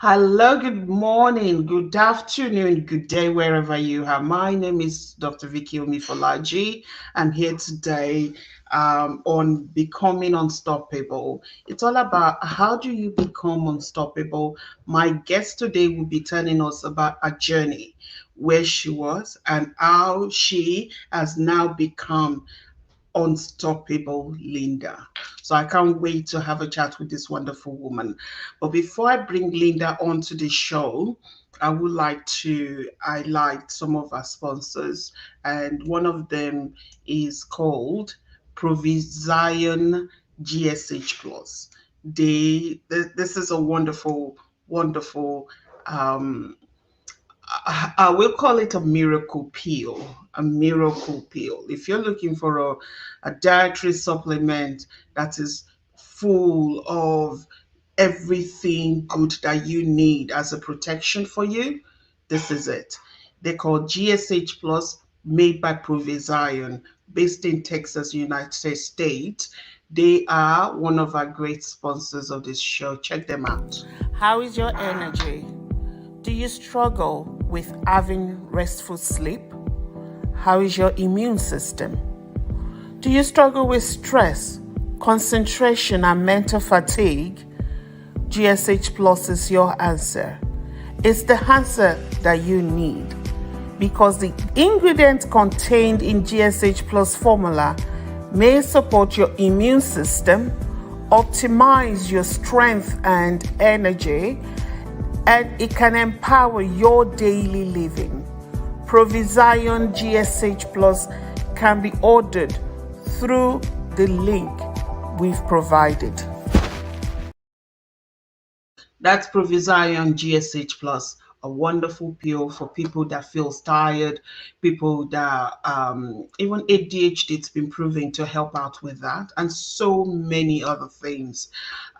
Hello, good morning, good afternoon, good day, wherever you are. My name is Dr. Vicky O. I'm here today on Becoming Unstoppable. It's all about how do you become unstoppable. My guest today will be telling us about a journey where she was and how she has now become unstoppable Linda. So I can't wait to have a chat with this wonderful woman. But before I bring Linda onto the show, I would like to highlight some of our sponsors, and one of them is called Provision GSH Plus. This is a wonderful um, I will call it a miracle pill. A miracle pill. If you're looking for a dietary supplement that is full of everything good that you need as a protection for you, this is it. They call GSH Plus, made by Provision, based in Texas, United States. They are one of our great sponsors of this show. Check them out. How is your energy? Do you struggle with having restful sleep? How is your immune system? Do you struggle with stress, concentration, and mental fatigue? GSH Plus is your answer. It's the answer that you need because the ingredients contained in GSH Plus formula may support your immune system, optimize your strength and energy, and it can empower your daily living. Provision GSH Plus can be ordered through the link we've provided. That's Provision GSH Plus, a wonderful pill for people that feels tired, people that even ADHD, it's been proven to help out with that, and so many other things.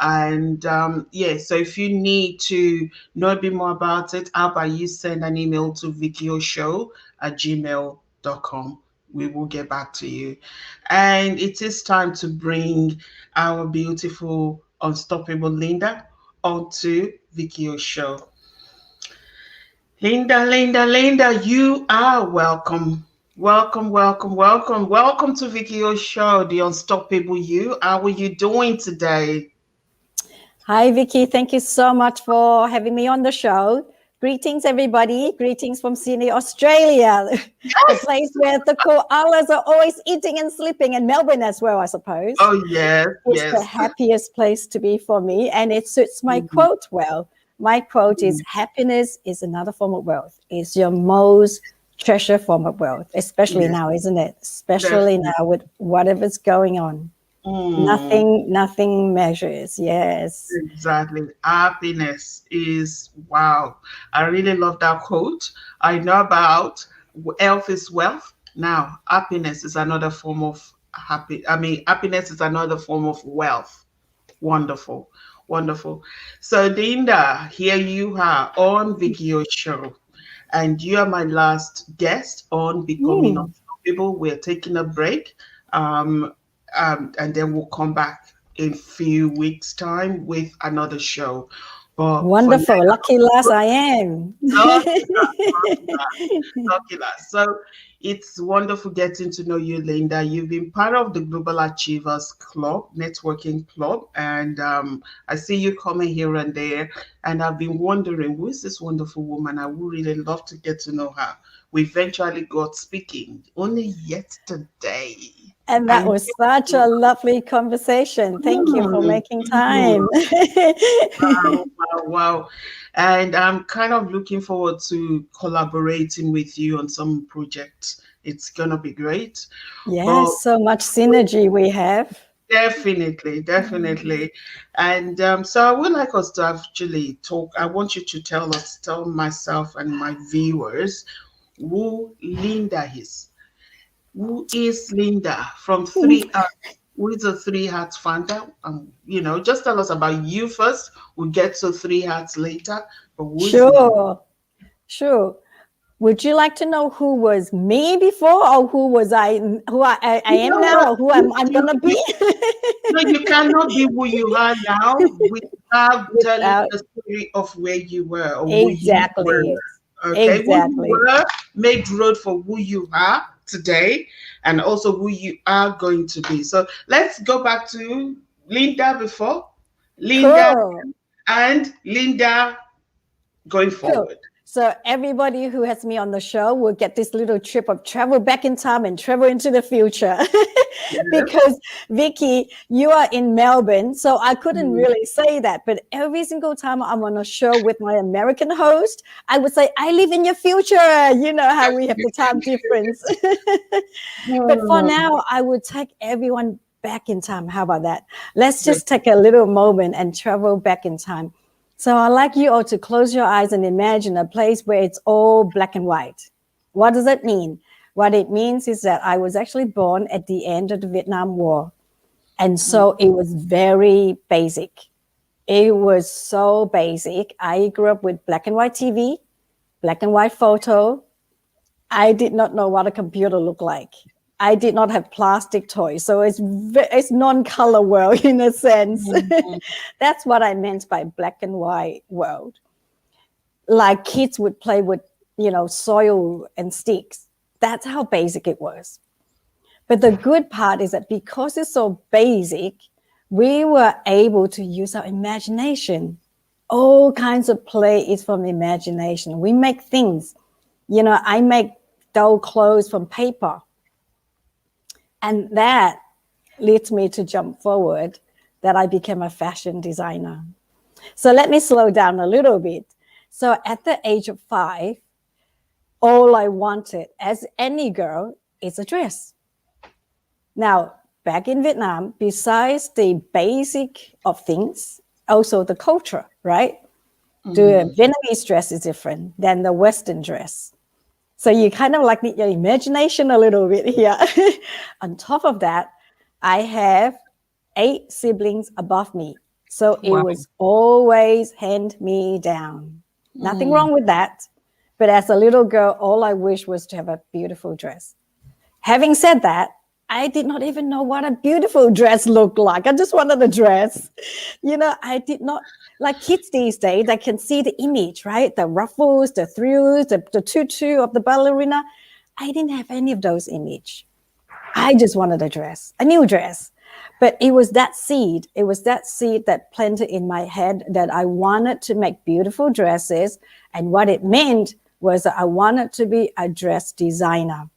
And so if you need to know a bit more about it, how about you send an email to vikioshow@gmail.com. We will get back to you. And it is time to bring our beautiful, unstoppable Linda onto Vicky O show. Linda, you are welcome. Welcome to Vicky O show, the unstoppable you. How are you doing today? Hi, Vicky. Thank you so much for having me on the show. Greetings, everybody. Greetings from Sydney, Australia, the place where the koalas are always eating and sleeping, and Melbourne as well, I suppose. Oh, yes, It's the happiest place to be for me, and it suits my quote well. My quote is, happiness is another form of wealth. It's your most treasured form of wealth, especially now, isn't it? Especially now with whatever's going on. Nothing measures. Yes. Exactly. Happiness is wow. I really love that quote. I know about health is wealth. Now, happiness is another form of happiness is another form of wealth. Wonderful. Wonderful. So, Linda, here you are on Video Show, and you are my last guest on Becoming Unstoppable. We're taking a break, um, and then we'll come back in a few weeks' time with another show. But for Wonderful. Lucky lass I am. now, lucky last. So it's wonderful getting to know you, Linda. You've been part of the Global Achievers Club, networking club, and I see you coming here and there. And I've been wondering, who is this wonderful woman? I would really love to get to know her. We eventually got speaking only yesterday. And that was such a lovely conversation. Thank you for making time. Wow. And I'm kind of looking forward to collaborating with you on some projects. It's going to be great. Yes, so much synergy we have. Definitely. And so I would like us to actually talk. I want you to tell myself and my viewers who Linda is. Who is Linda from Three Hearts? Who is a Three Hearts founder? Just tell us about you first. We'll get to Three Hearts later. But Sure. Would you like to know who was me before, or who I You am know now, what? or who I'm You, gonna you, be? no, you cannot be who you are now without telling Without the story of where you were or who you were. exactly, Okay, who you exactly. were made road for who you are today and also who you are going to be. So let's go back to Linda before, Linda Cool. and Linda going Cool. forward. So everybody who has me on the show will get this little trip of travel back in time and travel into the future. Yes. Because Vicky, you are in Melbourne, so I couldn't Mm, really say that. But every single time I'm on a show with my American host, I would say, "I live in your future." You know how we have the time difference. But for mm, now, I would take everyone back in time. How about that? Let's just take a little moment and travel back in time. So I'd like you all to close your eyes and imagine a place where it's all black and white. What does that mean? What it means is that I was actually born at the end of the Vietnam War. And mm, so it was very basic. It was so basic. I grew up with black and white TV, black and white photo. I did not know what a computer looked like. I did not have plastic toys, so it's non-color world in a sense. mm, mm. That's what I meant by black and white world. Like kids would play with, soil and sticks. That's how basic it was. But the good part is that because it's so basic, we were able to use our imagination. All kinds of play is from imagination. We make things. I make doll clothes from paper. And that leads me to jump forward that I became a fashion designer. So let me slow down a little bit. So at the age of 5, all I wanted as any girl is a dress. Now, back in Vietnam, besides the basic of things, also the culture, right? The Vietnamese dress is different than the Western dress. So you kind of like need your imagination a little bit here. On top of that, I have 8 siblings above me. So it Wow. was always hand me down. Nothing Mm, wrong with that. But as a little girl, all I wished was to have a beautiful dress. Having said that, I did not even know what a beautiful dress looked like. I just wanted a dress. I did not, like kids these days, they can see the image, right? The ruffles, the frills, the tutu of the ballerina. I didn't have any of those image. I just wanted a dress, a new dress. But it was that seed. It was that seed that planted in my head that I wanted to make beautiful dresses. And what it meant was that I wanted to be a dress designer.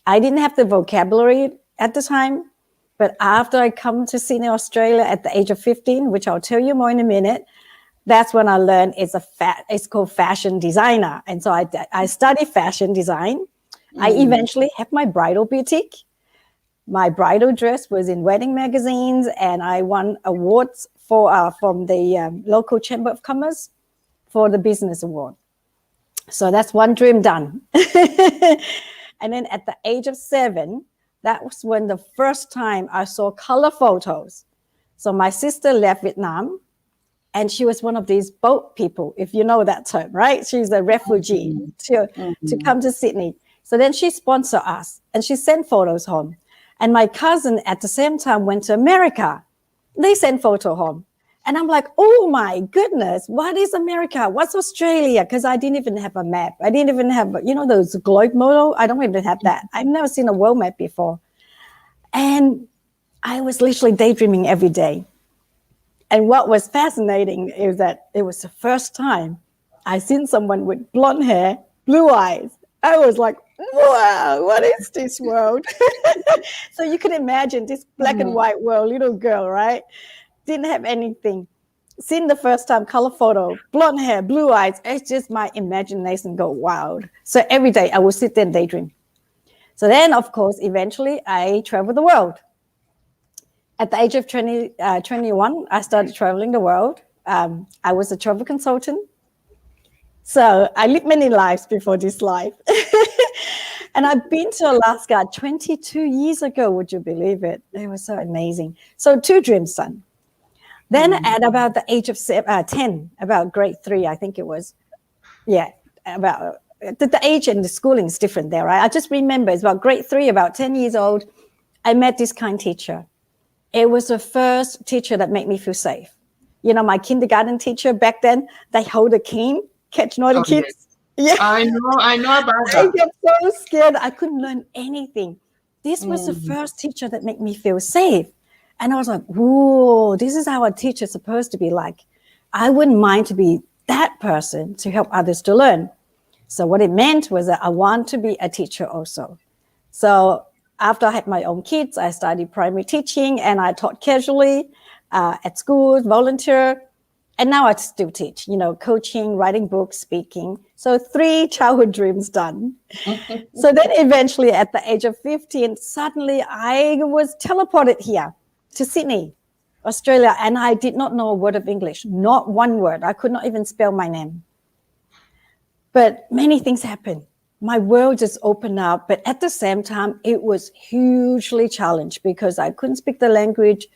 I didn't have the vocabulary at the time, but after I come to Sydney, Australia at the age of 15, which I'll tell you more in a minute, that's when I learned it's called fashion designer. And so I studied fashion design. I mm, eventually have my bridal boutique. My bridal dress was in wedding magazines, and I won awards from the local Chamber of Commerce for the business award. So that's one dream done. And then at the age of 7, that was when the first time I saw color photos. So my sister left Vietnam, and she was one of these boat people, if you know that term, right? She's a refugee mm, to come to Sydney. So then she sponsored us, and she sent photos home. And my cousin at the same time went to America. They sent photo home. And I'm like, oh my goodness, what is America? What's Australia? Because I didn't even have a map. I didn't even have, those globe model. I don't even have that. I've never seen a world map before. And I was literally daydreaming every day. And what was fascinating is that it was the first time I seen someone with blonde hair, blue eyes. I was like, wow, what is this world? So you can imagine this black and mm. white world, little girl, right? Didn't have anything. Seen the first time color photo, blonde hair, blue eyes. It's just my imagination go wild. So every day I would sit there and daydream. So then, of course, eventually I traveled the world. At the age of 21, I started traveling the world. I was a travel consultant. So I lived many lives before this life. And I've been to Alaska 22 years ago. Would you believe it? It was so amazing. So 2 dreams done. Then at about the age of 10, about grade 3, I think it was. Yeah, about the age and the schooling is different there, right? I just remember it's about grade 3, about 10 years old. I met this kind teacher. It was the first teacher that made me feel safe. You know, my kindergarten teacher back then, they hold a cane, catch naughty Oh, yes. kids. Yeah, I know about I that. got so scared. I couldn't learn anything. This was the first teacher that made me feel safe. And I was like, whoa, this is how a teacher's supposed to be like. I wouldn't mind to be that person to help others to learn. So what it meant was that I want to be a teacher also. So after I had my own kids, I studied primary teaching and I taught casually at schools, volunteer. And now I still teach, you know, coaching, writing books, speaking. So 3 childhood dreams done. So then eventually at the age of 15, suddenly I was teleported here to Sydney, Australia. And I did not know a word of English, not one word. I could not even spell my name. But many things happened. My world just opened up. But at the same time, it was hugely challenged because I couldn't speak the language.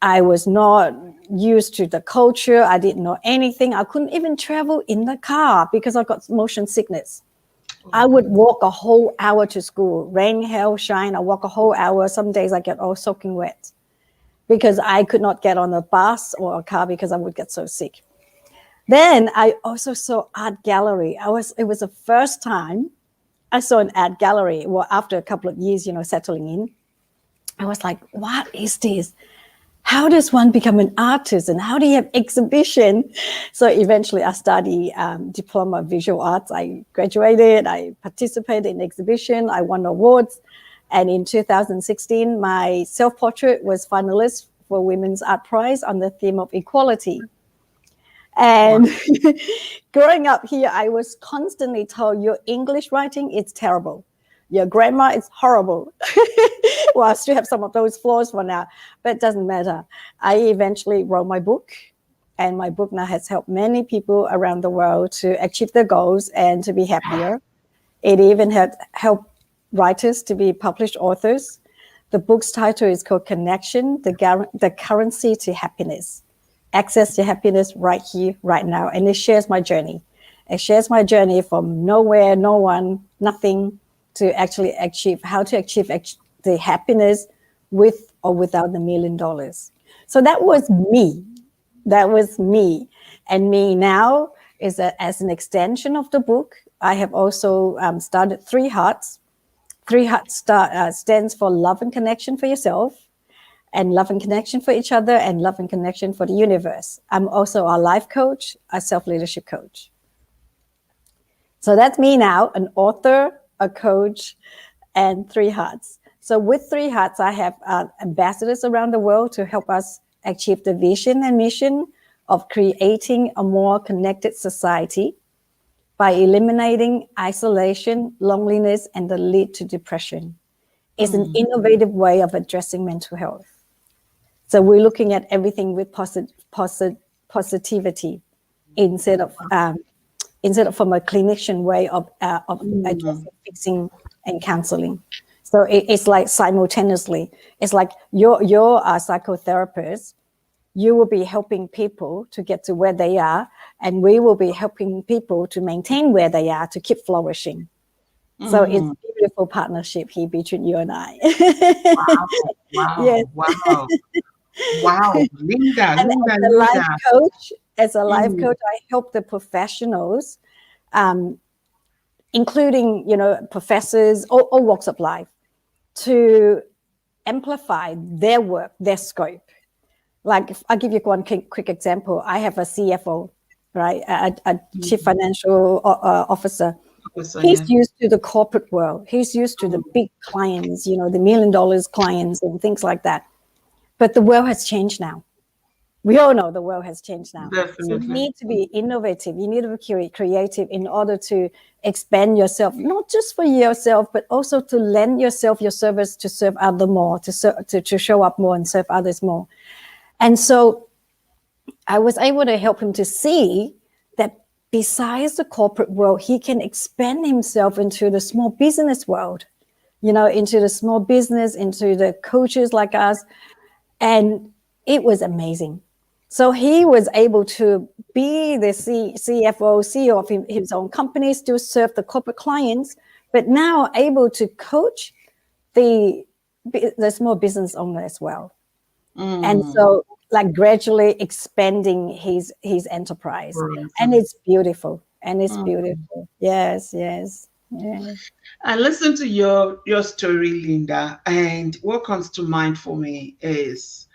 I was not used to the culture. I didn't know anything. I couldn't even travel in the car because I got motion sickness. I would walk a whole hour to school, rain, hail, shine. I walk a whole hour. Some days I get all soaking wet because I could not get on a bus or a car because I would get so sick. Then I also saw art gallery. It was the first time I saw an art gallery. Well, after a couple of years, you know, settling in, I was like, what is this? How does one become an artist and how do you have exhibition? So eventually I studied diploma of visual arts. I graduated, I participated in exhibition, I won awards. And in 2016, my self-portrait was finalist for Women's Art Prize on the theme of equality. And growing up here, I was constantly told your English writing is terrible. Your grammar is horrible. Well, I still have some of those flaws for now, but it doesn't matter. I eventually wrote my book, and my book now has helped many people around the world to achieve their goals and to be happier. It even helped writers to be published authors. The book's title is called Connection, the Currency to Happiness. Access to happiness right here, right now. And it shares my journey. It shares my journey from nowhere, no one, nothing, to actually achieve, how to achieve the happiness with or without the $1 million. So that was me. That was me. And me now is that as an extension of the book, I have also started 3 Hearts. 3 Hearts stands for love and connection for yourself, and love and connection for each other, and love and connection for the universe. I'm also a life coach, a self-leadership coach. So that's me now, an author, a coach, and 3 Hearts. So with 3 Hearts, I have ambassadors around the world to help us achieve the vision and mission of creating a more connected society by eliminating isolation, loneliness, and the lead to depression. It's an innovative way of addressing mental health. So we're looking at everything with positivity instead of from a clinician way of addressing, fixing, and counseling. So it's like simultaneously. It's like you're a psychotherapist. You will be helping people to get to where they are, and we will be helping people to maintain where they are to keep flourishing. So it's a beautiful partnership here between you and I. Wow. Yes. Wow. Linda, And Linda, as a Linda. life coach, I help the professionals, including, you know, professors, all walks of life, to amplify their work, their scope. Like, I'll give you one quick example. I have a CFO, right, a chief financial officer. He's used to the corporate world. He's used to the big clients, you know, the $1 million clients and things like that. But the world has changed now. We all know the world has changed now. Definitely. So you need to be innovative. You need to be creative in order to expand yourself, not just for yourself, but also to lend yourself your service to serve others more, to show up more and serve others more. And so I was able to help him to see that besides the corporate world, he can expand himself into the small business world, you know, into the small business, into the coaches like us. And it was amazing. So he was able to be the CFO, CEO of his own company, still serve the corporate clients, but now able to coach the small business owner as well. And so like gradually expanding his enterprise. And it's beautiful. And it's beautiful. Yes, yes. Yeah. I listened to your story, Linda, and what comes to mind for me is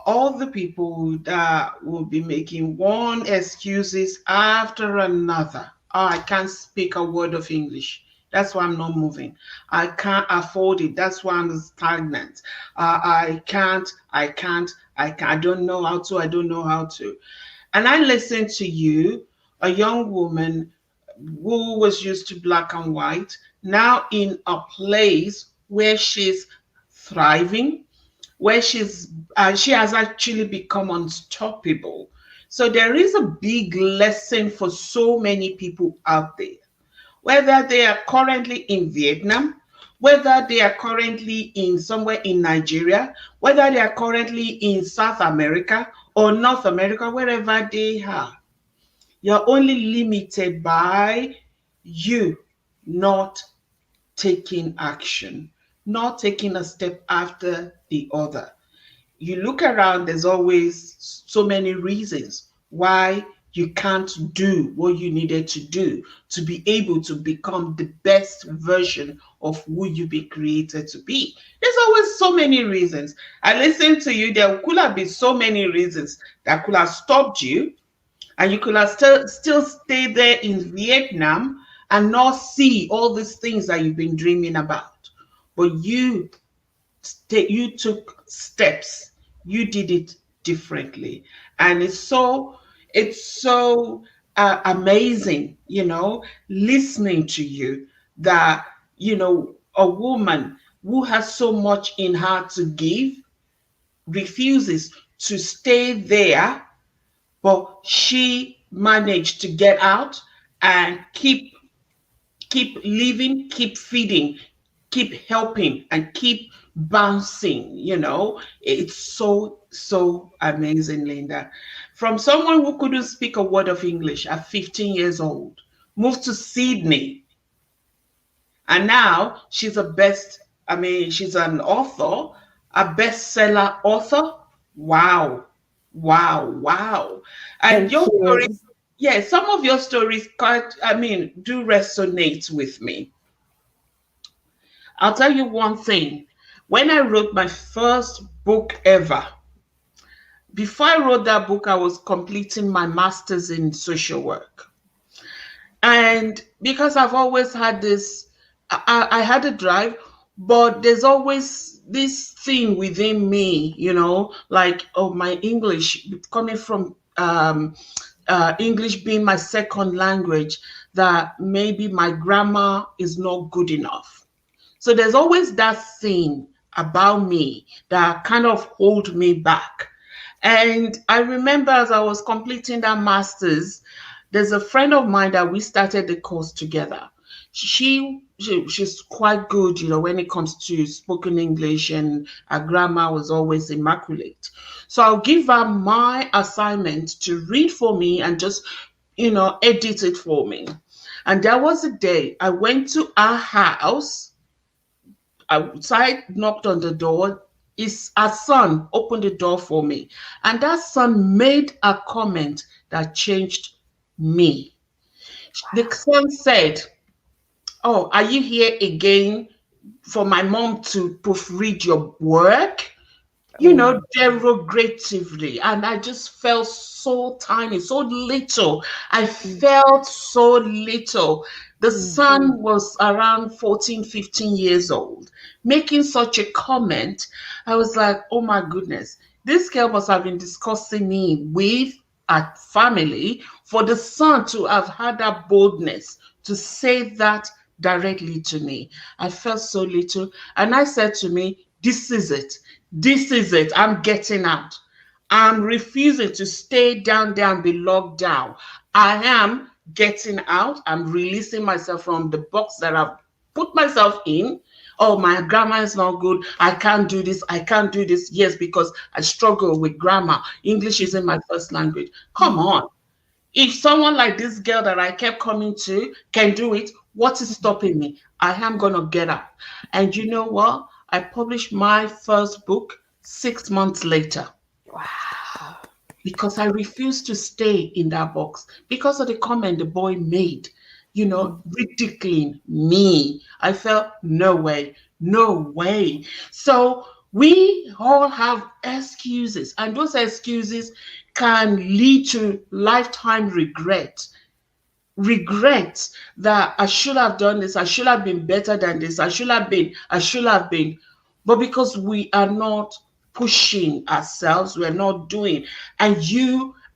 all the people that will be making one excuses after another. Oh, I can't speak a word of English. That's why I'm not moving. I can't afford it. That's why I'm stagnant. I don't know how to. I don't know how to. And I listened to you, a young woman who was used to black and white, now in a place where she's thriving, where she has actually become unstoppable. So there is a big lesson for so many people out there, whether they are currently in Vietnam, whether they are currently in somewhere in Nigeria, whether they are currently in South America or North America, wherever they are. You're only limited by you not taking action, not taking a step after the other. You look around, there's always so many reasons why you can't do what you needed to do to be able to become the best version of who you be created to be. There's always so many reasons. I listened to you, there could have been so many reasons that could have stopped you, and you could have still stayed there in Vietnam and not see all these things that you've been dreaming about. But you took steps, you did it differently, and it's so amazing, listening to you, that a woman who has so much in her to give refuses to stay there, but she managed to get out and keep living, keep feeding, keep helping, and keep bouncing. It's so amazing, Linda. From someone who couldn't speak a word of English at 15 years old, moved to Sydney, and now she's an author, a bestseller author. Wow, wow, wow. And Thank your you. story, yeah, some of your stories do resonate with me. I'll tell you one thing. When I wrote my first book ever, before I wrote that book, I was completing my master's in social work. And because I've always had this, I had a drive, but there's always this thing within me, like, oh, my English, coming from English being my second language, that maybe my grammar is not good enough. So there's always that thing about me that kind of hold me back. And I remember as I was completing that master's, there's a friend of mine that we started the course together. She's quite good, when it comes to spoken English, and her grammar was always immaculate. So I'll give her my assignment to read for me and just, edit it for me. And there was a day I went to her house outside, knocked on the door. His son opened the door for me, and that son made a comment that changed me. The son said, "Oh, are you here again for my mom to proofread your work?" Oh, Derogatively. And I just felt so tiny, so little. I felt so little. The mm, son was around 14, 15 years old, making such a comment. I was like, oh my goodness, this girl must have been discussing me with a family for the son to have had that boldness to say that directly to me. I felt so little. And I said to me, this is it. This is it. I'm getting out. I'm refusing to stay down there and be locked down. I am getting out. I'm releasing myself from the box that I've put myself in. Oh, my grammar is not good. I can't do this. I can't do this. Yes, because I struggle with grammar. English isn't my first language. Come on. If someone like this girl that I kept coming to can do it, what is stopping me? I am going to get up. And you know what? I published my first book 6 months later Wow. because I refused to stay in that box because of the comment the boy made, ridiculing me. I felt no way, no way. So we all have excuses, and those excuses can lead to lifetime regret that I should have done this, I should have been better than this, I should have been. But because we are not pushing ourselves, we're not doing. And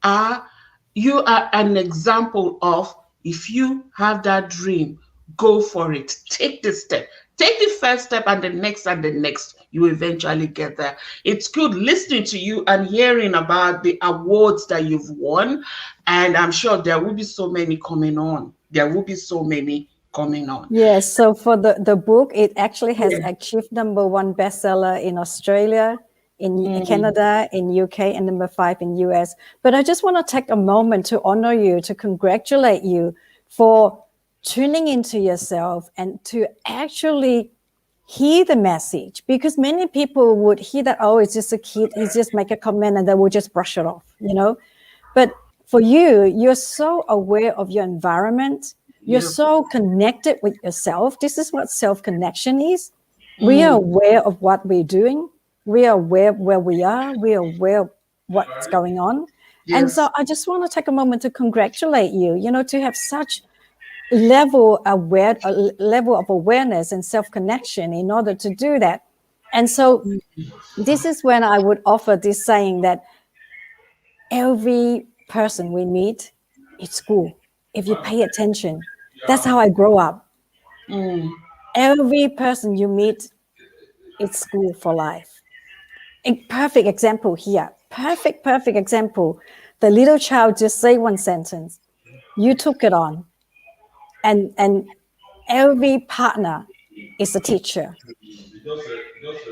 are you are an example of, if you have that dream, go for it. Take the step. Take the first step, and the next. You eventually get there. It's good listening to you and hearing about the awards that you've won. And I'm sure there will be so many coming on. There will be so many coming on. Yes, so for the book, it actually has Yeah. achieved #1 bestseller in Australia, in Canada, in UK, and #5 in US. But I just want to take a moment to honor you, to congratulate you for tuning into yourself and to actually hear the message, because many people would hear that, oh, it's just a kid, he's just make a comment and they will just brush it off, But for you, you're so aware of your environment. You're Yeah. so connected with yourself. This is what self-connection is. We are aware of what we're doing. We are aware where we are. We are aware of what's going on. And Yes. so I just want to take a moment to congratulate you, to have such level of awareness and self-connection in order to do that. And so this is when I would offer this saying that every person we meet at school, if you pay attention, that's how I grow up. Every person you meet at school for life. A perfect example here. Perfect example. The little child just say one sentence. You took it on. And every partner is a teacher.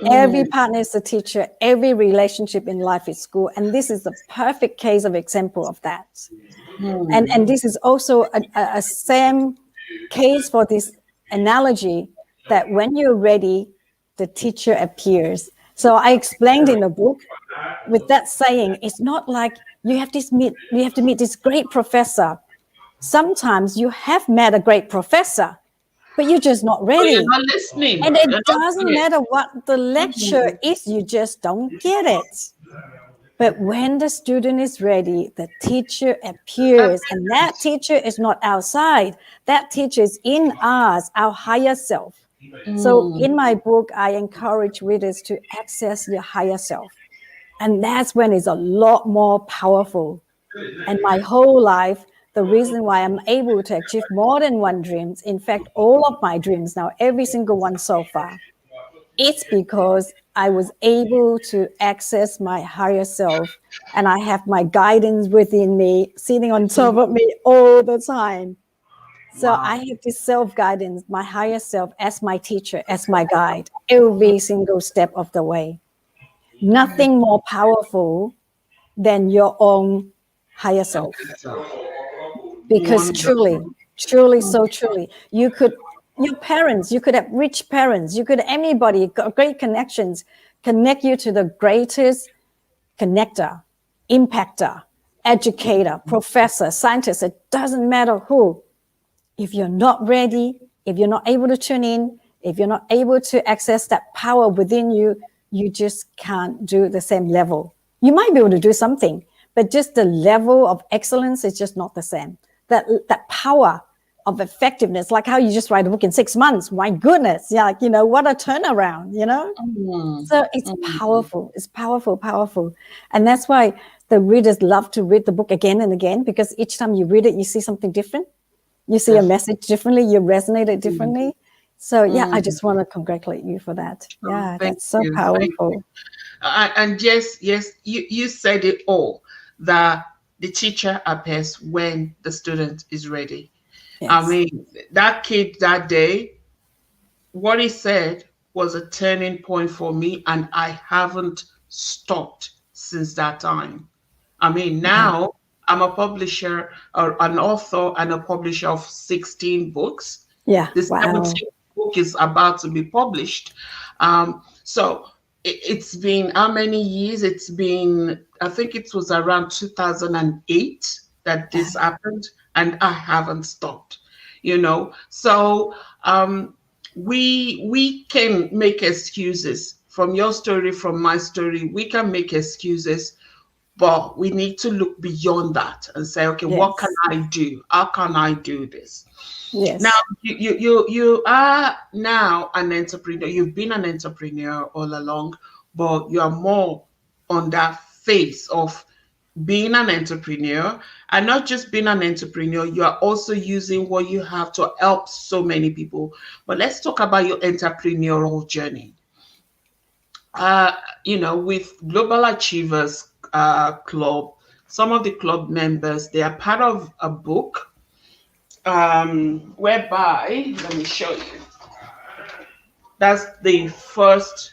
Every partner is a teacher. Every relationship in life is school. And this is the perfect case of example of that. And this is also a same case for this analogy that when you're ready, the teacher appears. So I explained in the book with that saying, it's not like you have to meet this great professor. Sometimes you have met a great professor, but you're just not So you're ready. not listening. And You're it not doesn't here. matter what the lecture is, you just don't get it. But when the student is ready, the teacher appears. And that teacher is not outside. That teacher is in us, our higher self. So in my book, I encourage readers to access your higher self. And that's when it's a lot more powerful. And my whole life, the reason why I'm able to achieve more than one dreams, in fact, all of my dreams now, every single one so far, it's because I was able to access my higher self, and I have my guidance within me, sitting on top of me all the time. So Wow. I have this self-guidance, my higher self as my teacher, as my guide, every single step of the way. Nothing more powerful than your own higher self. Okay, so Because truly, wonderful. so truly, your parents, you could have rich parents, you could, anybody, great connections, connect you to the greatest connector, impactor, educator, professor, scientist, it doesn't matter who. If you're not ready, if you're not able to tune in, if you're not able to access that power within you, you just can't do the same level. You might be able to do something, but just the level of excellence is just not the same. That power of effectiveness, like how you just write a book in 6 months. My goodness, yeah, like, what a turnaround, So it's powerful. It's powerful, powerful. And that's why the readers love to read the book again and again, because each time you read it, you see something different. You see a message differently, you resonate it differently. So yeah, I just want to congratulate you for that. Yeah, Thank that's so you. Thank powerful. you. And yes, you said it all. That the teacher appears when the student is ready. I Yes. mean, that kid that day, what he said was a turning point for me, and I haven't stopped since that time. I mean, Wow. now I'm a publisher, or an author, and a publisher of 16 books. Yeah. The Wow. 17th book is about to be published. So it's been how many years? It's been, I think it was around 2008 that Wow. this happened, and I haven't stopped, you know. So we can make excuses from your story, from my story. We can make excuses, but we need to look beyond that and say, okay, what can Yes. I do? How can I do this? Now, Yes. you are now an entrepreneur. You've been an entrepreneur all along, but you are more on that phase of being an entrepreneur, and not just being an entrepreneur, you are also using what you have to help so many people. But let's talk about your entrepreneurial journey. uh, with Global Achievers Club, some of the club members, they are part of a book, whereby, let me show you. That's the first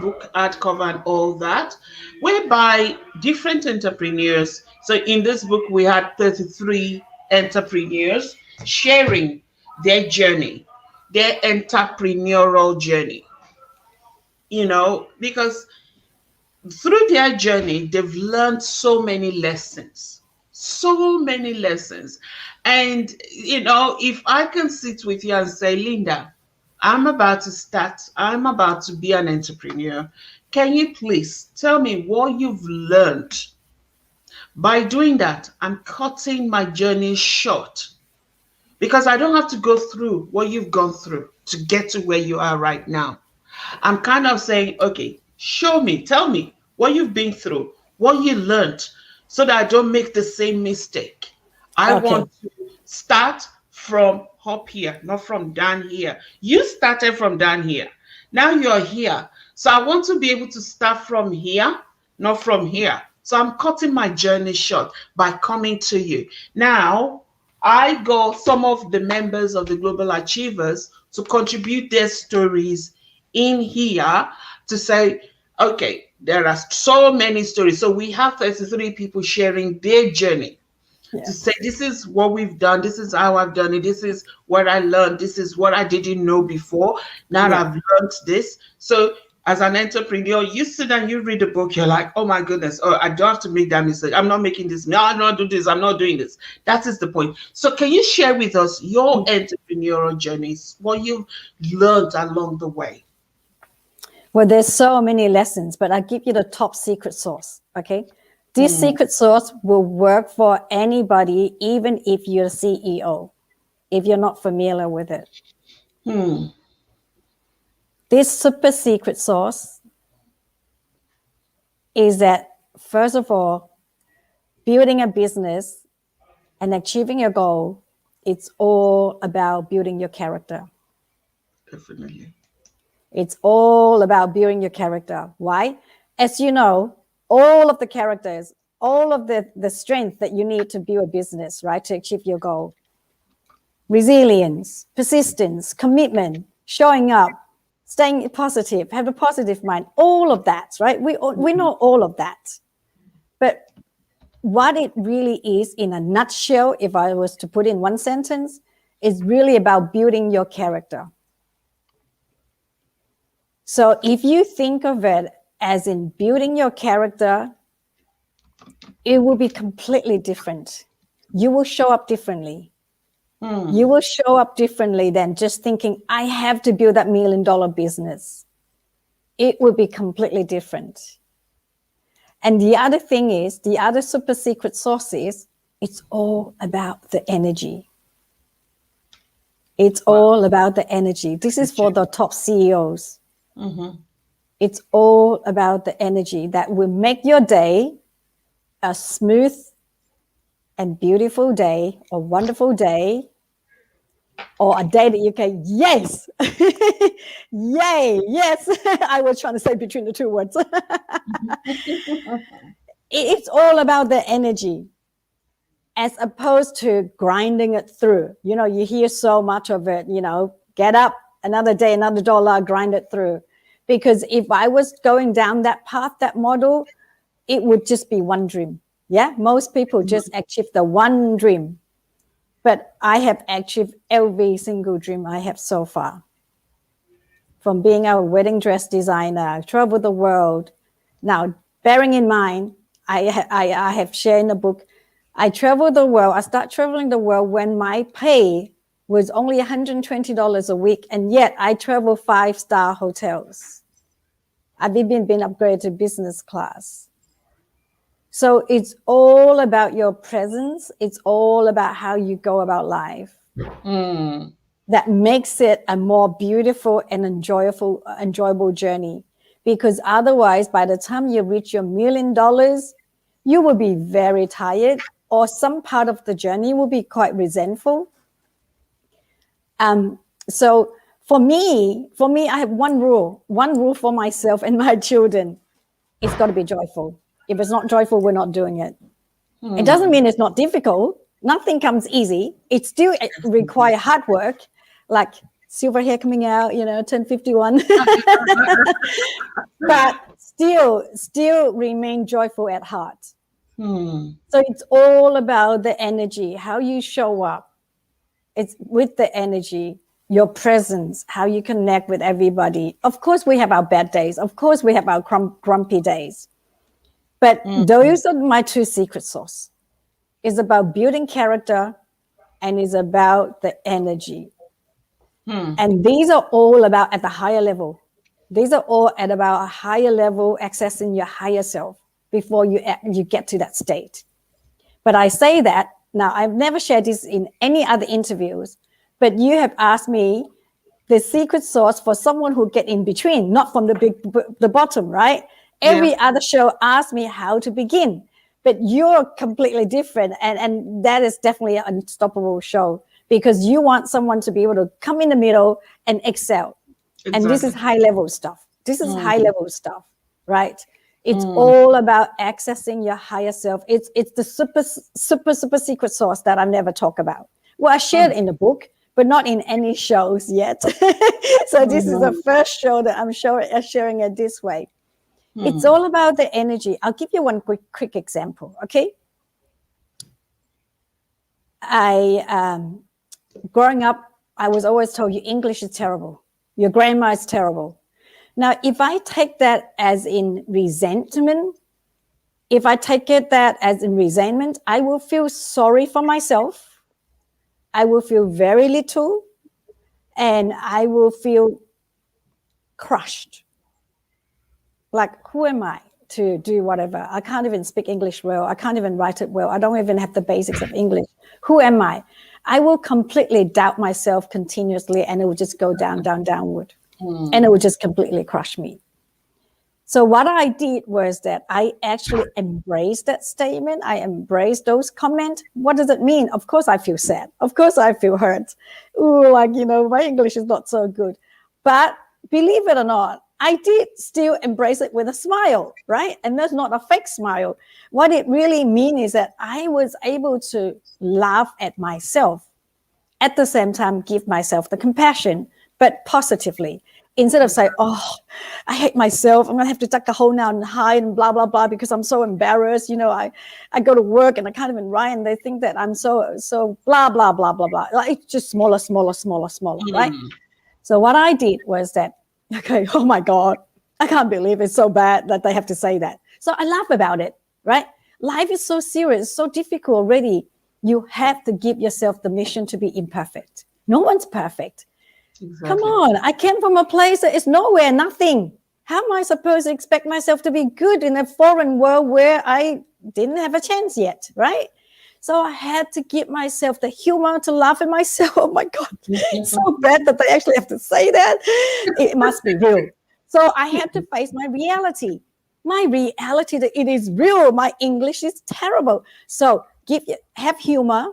book hardcover and all that, whereby different entrepreneurs. So in this book, we had 33 entrepreneurs sharing their journey, their entrepreneurial journey. Because through their journey, they've learned so many lessons, so many lessons. And, if I can sit with you and say, Linda, I'm about to be an entrepreneur. Can you please tell me what you've learned? By doing that, I'm cutting my journey short, because I don't have to go through what you've gone through to get to where you are right now. I'm kind of saying, okay, show me, tell me what you've been through, what you learned, so that I don't make the same mistake. I Okay. want to start from up here, not from down here. You started from down here. Now you're here. So I want to be able to start from here, not from here. So I'm cutting my journey short by coming to you. Now, I got some of the members of the Global Achievers to contribute their stories in here to say, okay, there are so many stories. So we have 33 people sharing their journey to say, Yes. this is what we've done, this is how I've done it, this is what I learned, this is what I didn't know before. Now Yeah. I've learned this. So as an entrepreneur, you sit and you read a book, you're like, oh my goodness, oh, I don't have to make that mistake. I'm not making this. No, I'm not doing this. I'm not doing this. That is the point. So can you share with us your entrepreneurial journeys, what you've learned along the way? Well, there's so many lessons, but I'll give you the top secret sauce. Okay. This Hmm. secret sauce will work for anybody, even if you're a CEO, if you're not familiar with it. Hmm. This super secret sauce is that, first of all, building a business and achieving your goal, it's all about building your character. Definitely. It's all about building your character. Why? As you know, all of the characters, all of the strength that you need to build a business, right, to achieve your goal. Resilience, persistence, commitment, showing up, staying positive, have a positive mind, all of that, right? We know all of that. But what it really is, in a nutshell, if I was to put in one sentence, is really about building your character. So if you think of it as in building your character, it will be completely different. You will show up differently. You will show up differently than just thinking, I have to build that $1 million business. It will be completely different. And the other thing is, the other super secret sauce is, it's all about the energy. It's Wow. all about the energy. This is for the top CEOs. Mm-hmm. It's all about the energy that will make your day a smooth and beautiful day, or wonderful day, or a day that you can, yes, yay, yes. I was trying to say between the two words. It's all about the energy, as opposed to grinding it through. You hear so much of it, get up another day, another dollar, grind it through. Because if I was going down that path, that model, it would just be one dream. Yeah, most people just achieve the one dream. But I have achieved every single dream I have so far. From being a wedding dress designer, travel the world. Now, bearing in mind, I have shared in the book, I travel the world. I start traveling the world when my pay was only $120 a week, and yet I travel 5-star hotels. I've even been upgraded to business class. So it's all about your presence. It's all about how you go about life. That makes it a more beautiful and enjoyable journey. Because otherwise, by the time you reach your $1 million, you will be very tired, or some part of the journey will be quite resentful. So for me, I have one rule for myself and my children. It's got to be joyful. If it's not joyful, we're not doing it. It doesn't mean it's not difficult. Nothing comes easy. It still requires hard work, like silver hair coming out, 1051. But still remain joyful at heart. So it's all about the energy, how you show up. It's with the energy, your presence, how you connect with everybody. Of course, we have our bad days. Of course, we have our grumpy days. But those are my two secret sauce. It's about building character, and it's about the energy. And these are all about at the higher level. These are all at about a higher level, accessing your higher self before you get to that state. But I say that, now I've never shared this in any other interviews, but you have asked me the secret sauce for someone who get in between, not from the bottom, right? Every other show asks me how to begin, but you're completely different. And that is definitely an unstoppable show, because you want someone to be able to come in the middle and excel. Exactly. And this is high level stuff. This is high level stuff, right? It's all about accessing your higher self. It's the super secret sauce that I never talk about. Well, I shared in the book, but not in any shows yet. So this is the first show that I'm sharing it this way. It's all about the energy. I'll give you one quick example, okay? Growing up, I was always told, your English is terrible. Your grammar is terrible. Now, if I take that as in resentment, I will feel sorry for myself. I will feel very little, and I will feel crushed. Like, who am I to do whatever? I can't even speak English well. I can't even write it well. I don't even have the basics of English. Who am I? I will completely doubt myself continuously, and it will just go downward. And it would just completely crush me. So what I did was that I actually embraced that statement. I embraced those comments. What does it mean? Of course I feel sad. Of course I feel hurt. Ooh, my English is not so good. But believe it or not, I did still embrace it with a smile, right? And that's not a fake smile. What it really means is that I was able to laugh at myself, at the same time give myself the compassion, but positively. Instead of saying, oh, I hate myself, I'm going to have to tuck a hole now and hide and blah, blah, blah, because I'm so embarrassed. I go to work and I can't even write, and they think that I'm so blah, blah, blah, blah, blah. Like, it's just smaller, right? So what I did was that, okay, oh my God, I can't believe it's so bad that they have to say that. So I laugh about it, right? Life is so serious, so difficult already. You have to give yourself the mission to be imperfect. No one's perfect. Exactly. Come on, I came from a place that is nowhere, nothing. How am I supposed to expect myself to be good in a foreign world where I didn't have a chance yet, right? So I had to give myself the humor to laugh at myself. Oh my God, it's so bad that they actually have to say that. It must be real. So I had to face my reality. That it is real. My English is terrible. So have humor,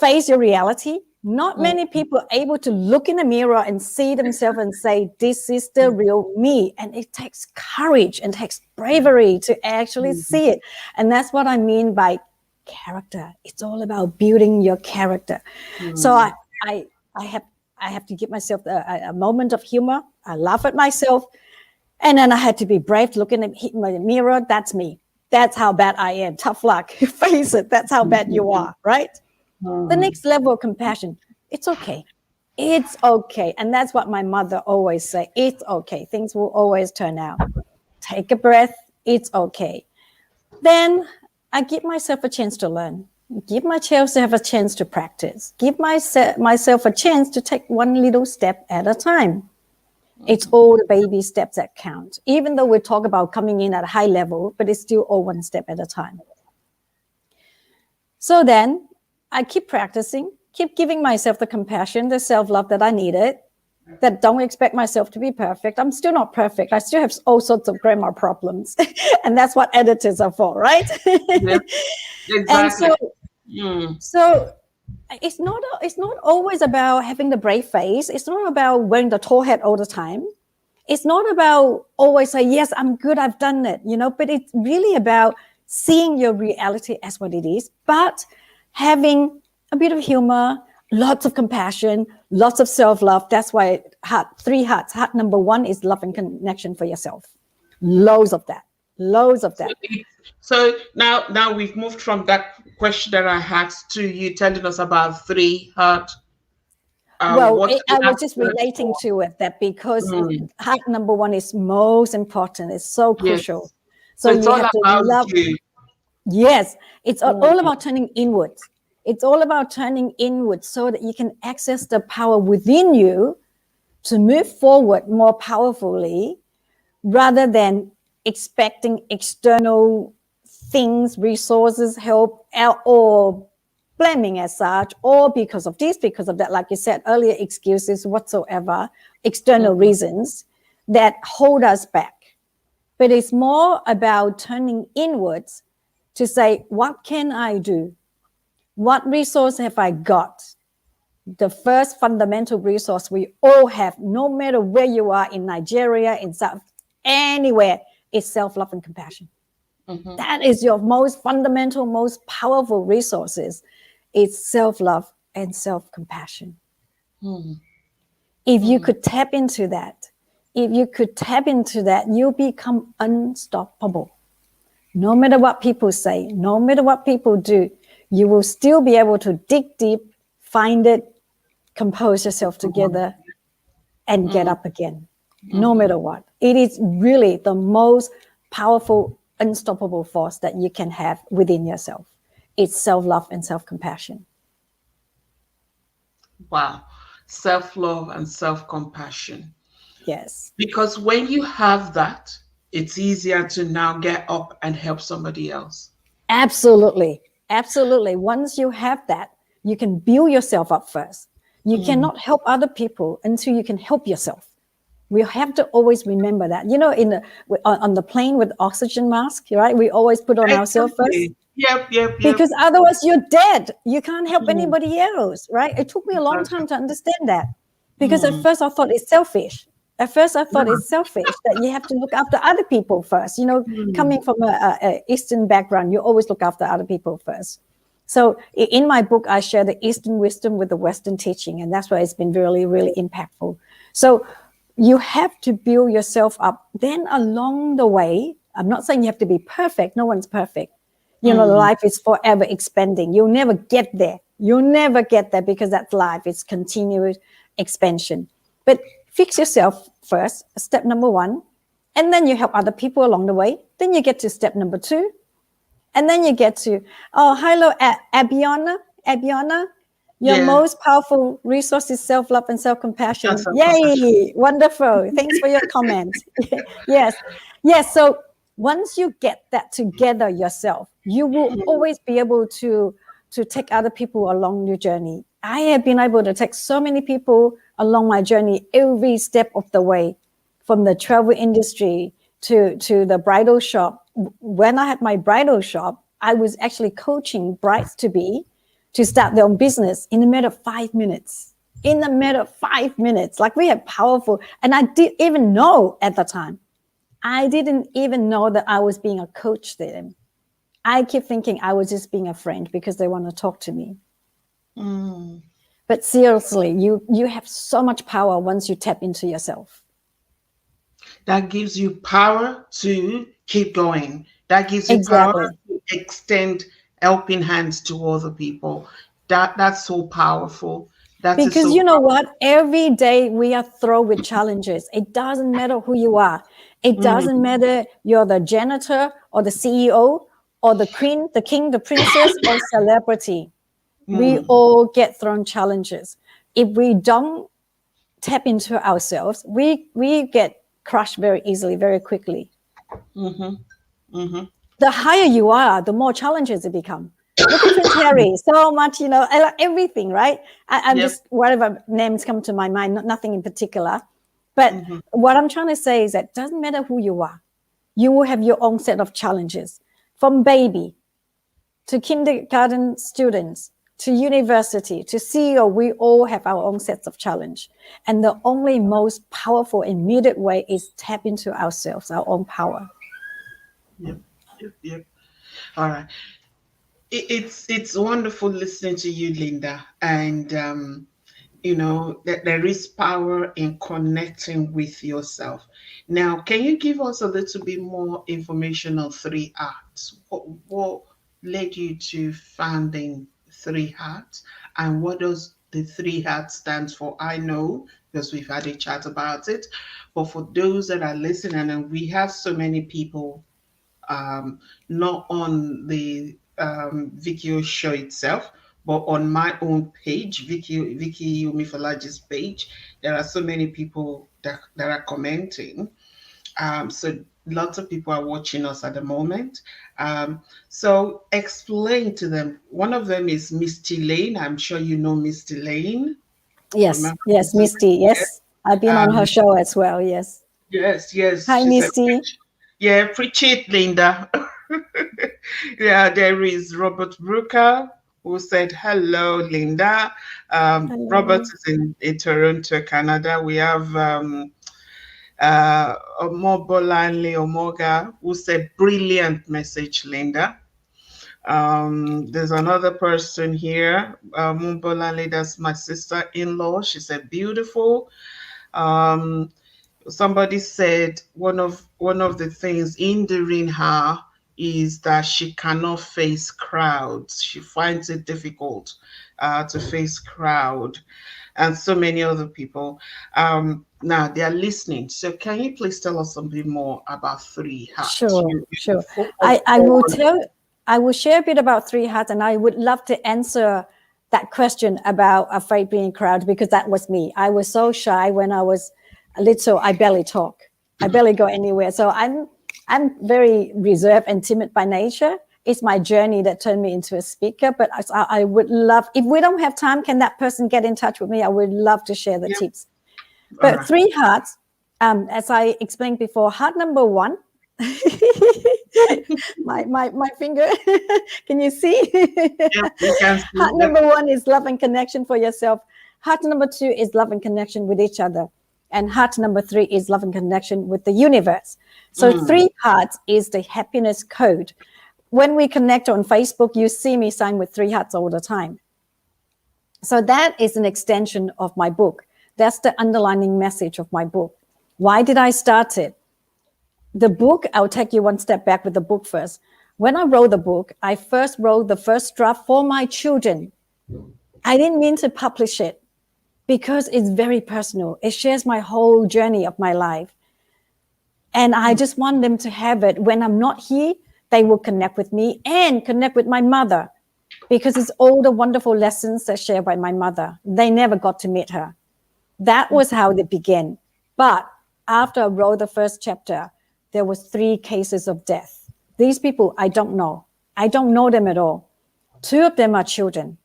face your reality. Not many people are able to look in the mirror and see themselves and say, this is the real me. And it takes courage and takes bravery to actually see it. And that's what I mean by character. It's all about building your character. So I have I have to give myself a moment of humor. I laugh at myself. And then I had to be brave, looking at my mirror. That's me. That's how bad I am. Tough luck. Face it. That's how bad you are, right? The next level of compassion. It's okay. It's okay. And that's what my mother always say. It's okay. Things will always turn out. Take a breath. It's okay. Then I give myself a chance to learn. Give myself to have a chance to practice. Give myself a chance to take one little step at a time. It's all the baby steps that count. Even though we talk about coming in at a high level, but it's still all one step at a time. So then I keep practicing, keep giving myself the compassion, the self-love that I needed, that don't expect myself to be perfect. I'm still not perfect. I still have all sorts of grammar problems. And that's what editors are for, right? Yeah, And exactly. so it's not always about having the brave face. It's not about wearing the tall hat all the time. It's not about always say, yes, I'm good, I've done it, but it's really about seeing your reality as what it is, but having a bit of humor, lots of compassion, lots of self-love. That's why three hearts. Heart number one is love and connection for yourself. Loads of that. So now we've moved from that question that I asked to you telling us about three heart. Well, What's I the was just word relating for? to it that because heart number one is most important. It's so Yes. crucial. So So it's you all have to about love. you. Yes, it's all about turning inwards. It's all about turning inwards so that you can access the power within you to move forward more powerfully rather than expecting external things, resources, help, or blaming as such, or because of this, because of that, like you said earlier, excuses whatsoever, external reasons that hold us back. But it's more about turning inwards to say, what can I do? What resource have I got? The first fundamental resource we all have, no matter where you are in Nigeria, in South, anywhere, is self-love and compassion. That is your most fundamental, most powerful resources. It's self-love and self-compassion. If you could tap into that, you become unstoppable. No matter what people say, no matter what people do, you will still be able to dig deep, find it, compose yourself together, and get up again, no matter what. It is really the most powerful, unstoppable force that you can have within yourself. It's self-love and self-compassion. Wow. Self-love and self-compassion. Yes. Because when you have that, it's easier to now get up and help somebody else. Absolutely. Absolutely. Once you have that, you can build yourself up first. You cannot help other people until you can help yourself. We have to always remember that. On the plane with oxygen mask, right? We always put on ourselves first. Exactly. Yep. Because otherwise you're dead. You can't help anybody else, right? It took me a long time to understand that. Because at first I thought it's selfish. At first I thought it's selfish that you have to look after other people first. Coming from a Eastern background, you always look after other people first. So in my book, I share the Eastern wisdom with the Western teaching, and that's why it's been really, really impactful. So you have to build yourself up. Then along the way, I'm not saying you have to be perfect. No one's perfect. Life is forever expanding. You'll never get there. You'll never get there because that's life. It's continuous expansion. But fix yourself first, step number one, and then you help other people along the way. Then you get to step number two, and then you get to, hello, Abiona. Your Yeah. most powerful resource is self-love and self-compassion. And self-compassion. Yay, wonderful. Thanks for your comment. Yes. So once you get that together yourself, you will always be able to take other people along your journey. I have been able to take so many people along my journey every step of the way, from the travel industry to the bridal shop. When I had my bridal shop, I was actually coaching brides-to-be to start their own business in a matter of 5 minutes. In a matter of 5 minutes. Like, we have powerful, and I didn't even know at the time. I didn't even know that I was being a coach to them. I keep thinking I was just being a friend because they want to talk to me. But seriously, you have so much power once you tap into yourself. That gives you power to keep going. That gives you power Exactly. to extend helping hands to other people. That's so powerful. That is Because so you know powerful. what? Every day we are thrown with challenges. It doesn't matter who you are. It doesn't Mm, matter you're the janitor or the CEO or the queen, the king, the princess, or celebrity. We mm, all get thrown challenges. If we don't tap into ourselves, we get crushed very easily, very quickly. mm-hmm, mm-hmm. The higher you are, the more challenges it become. Look at Prince Harry, so much, I like everything, right? I'm Yep. just, whatever names come to my mind, nothing in particular. But Mm-hmm. what I'm trying to say is that it doesn't matter who you are, you will have your own set of challenges. From baby to kindergarten students to university to CEO, we all have our own sets of challenge. And the only most powerful, immediate way is tap into ourselves, our own power. Yep. Yep. Yep. All right. It's wonderful listening to you, Linda, and that there is power in connecting with yourself. Now, can you give us a little bit more information on Three Arts? What led you to founding Three Hearts, and what does the Three Hearts stands for? I know because we've had a chat about it, but for those that are listening, and we have so many people um, not on the Vicky O show itself, but on my own page, Vicky Umifalaji's page, there are so many people that are commenting. So lots of people are watching us at the moment. So explain to them. One of them is Misty Lane. I'm sure you know Misty Lane. Yes, Remember yes, Misty Misty. Lane? Yeah. Yes, I've been on her Um, show as well. Yes. yes, yes. Hi, She said, Misty. yeah, preach it, Linda. Yeah, there is Robert Brooker who said, hello, Linda. Robert Hello. is in Toronto, Canada. We have Omobolanle Omoga who said, brilliant message, Linda. There's another person here, Mumbolanle, that's my sister-in-law. She said, beautiful. Um, Somebody said one of the things hindering her is that she cannot face crowds. She finds it difficult to face crowd, and so many other people. Now they are listening. So can you please tell us something more about Three Hearts? Sure, You sure. focus I will on. tell. I will share a bit about Three Hearts, and I would love to answer that question about afraid being crowded because that was me. I was so shy when I was little. I barely talk. I barely go anywhere. So I'm very reserved and timid by nature. It's my journey that turned me into a speaker. But I would love, if we don't have time, can that person get in touch with me? I would love to share the Yeah, tips. all But right. Three Hearts, as I explained before, heart number one. my finger. Can you see? Yeah, we can see. Heart Yep. number one is love and connection for yourself. Heart number two is love and connection with each other. And heart number three is love and connection with the universe. So Mm, Three Hearts is the happiness code. When we connect on Facebook, you see me sign with three hearts all the time. So that is an extension of my book. That's the underlining message of my book. Why did I start it? The book, I'll take you one step back with the book first. When I wrote the book, I first wrote the first draft for my children. I didn't mean to publish it because it's very personal. It shares my whole journey of my life. And I mm, just want them to have it. When I'm not here, they will connect with me and connect with my mother because it's all the wonderful lessons that shared by my mother. They never got to meet her. That was how it began. But after I wrote the first chapter, there was 3 cases of death. These people, I don't know. I don't know them at all. 2 of them are children.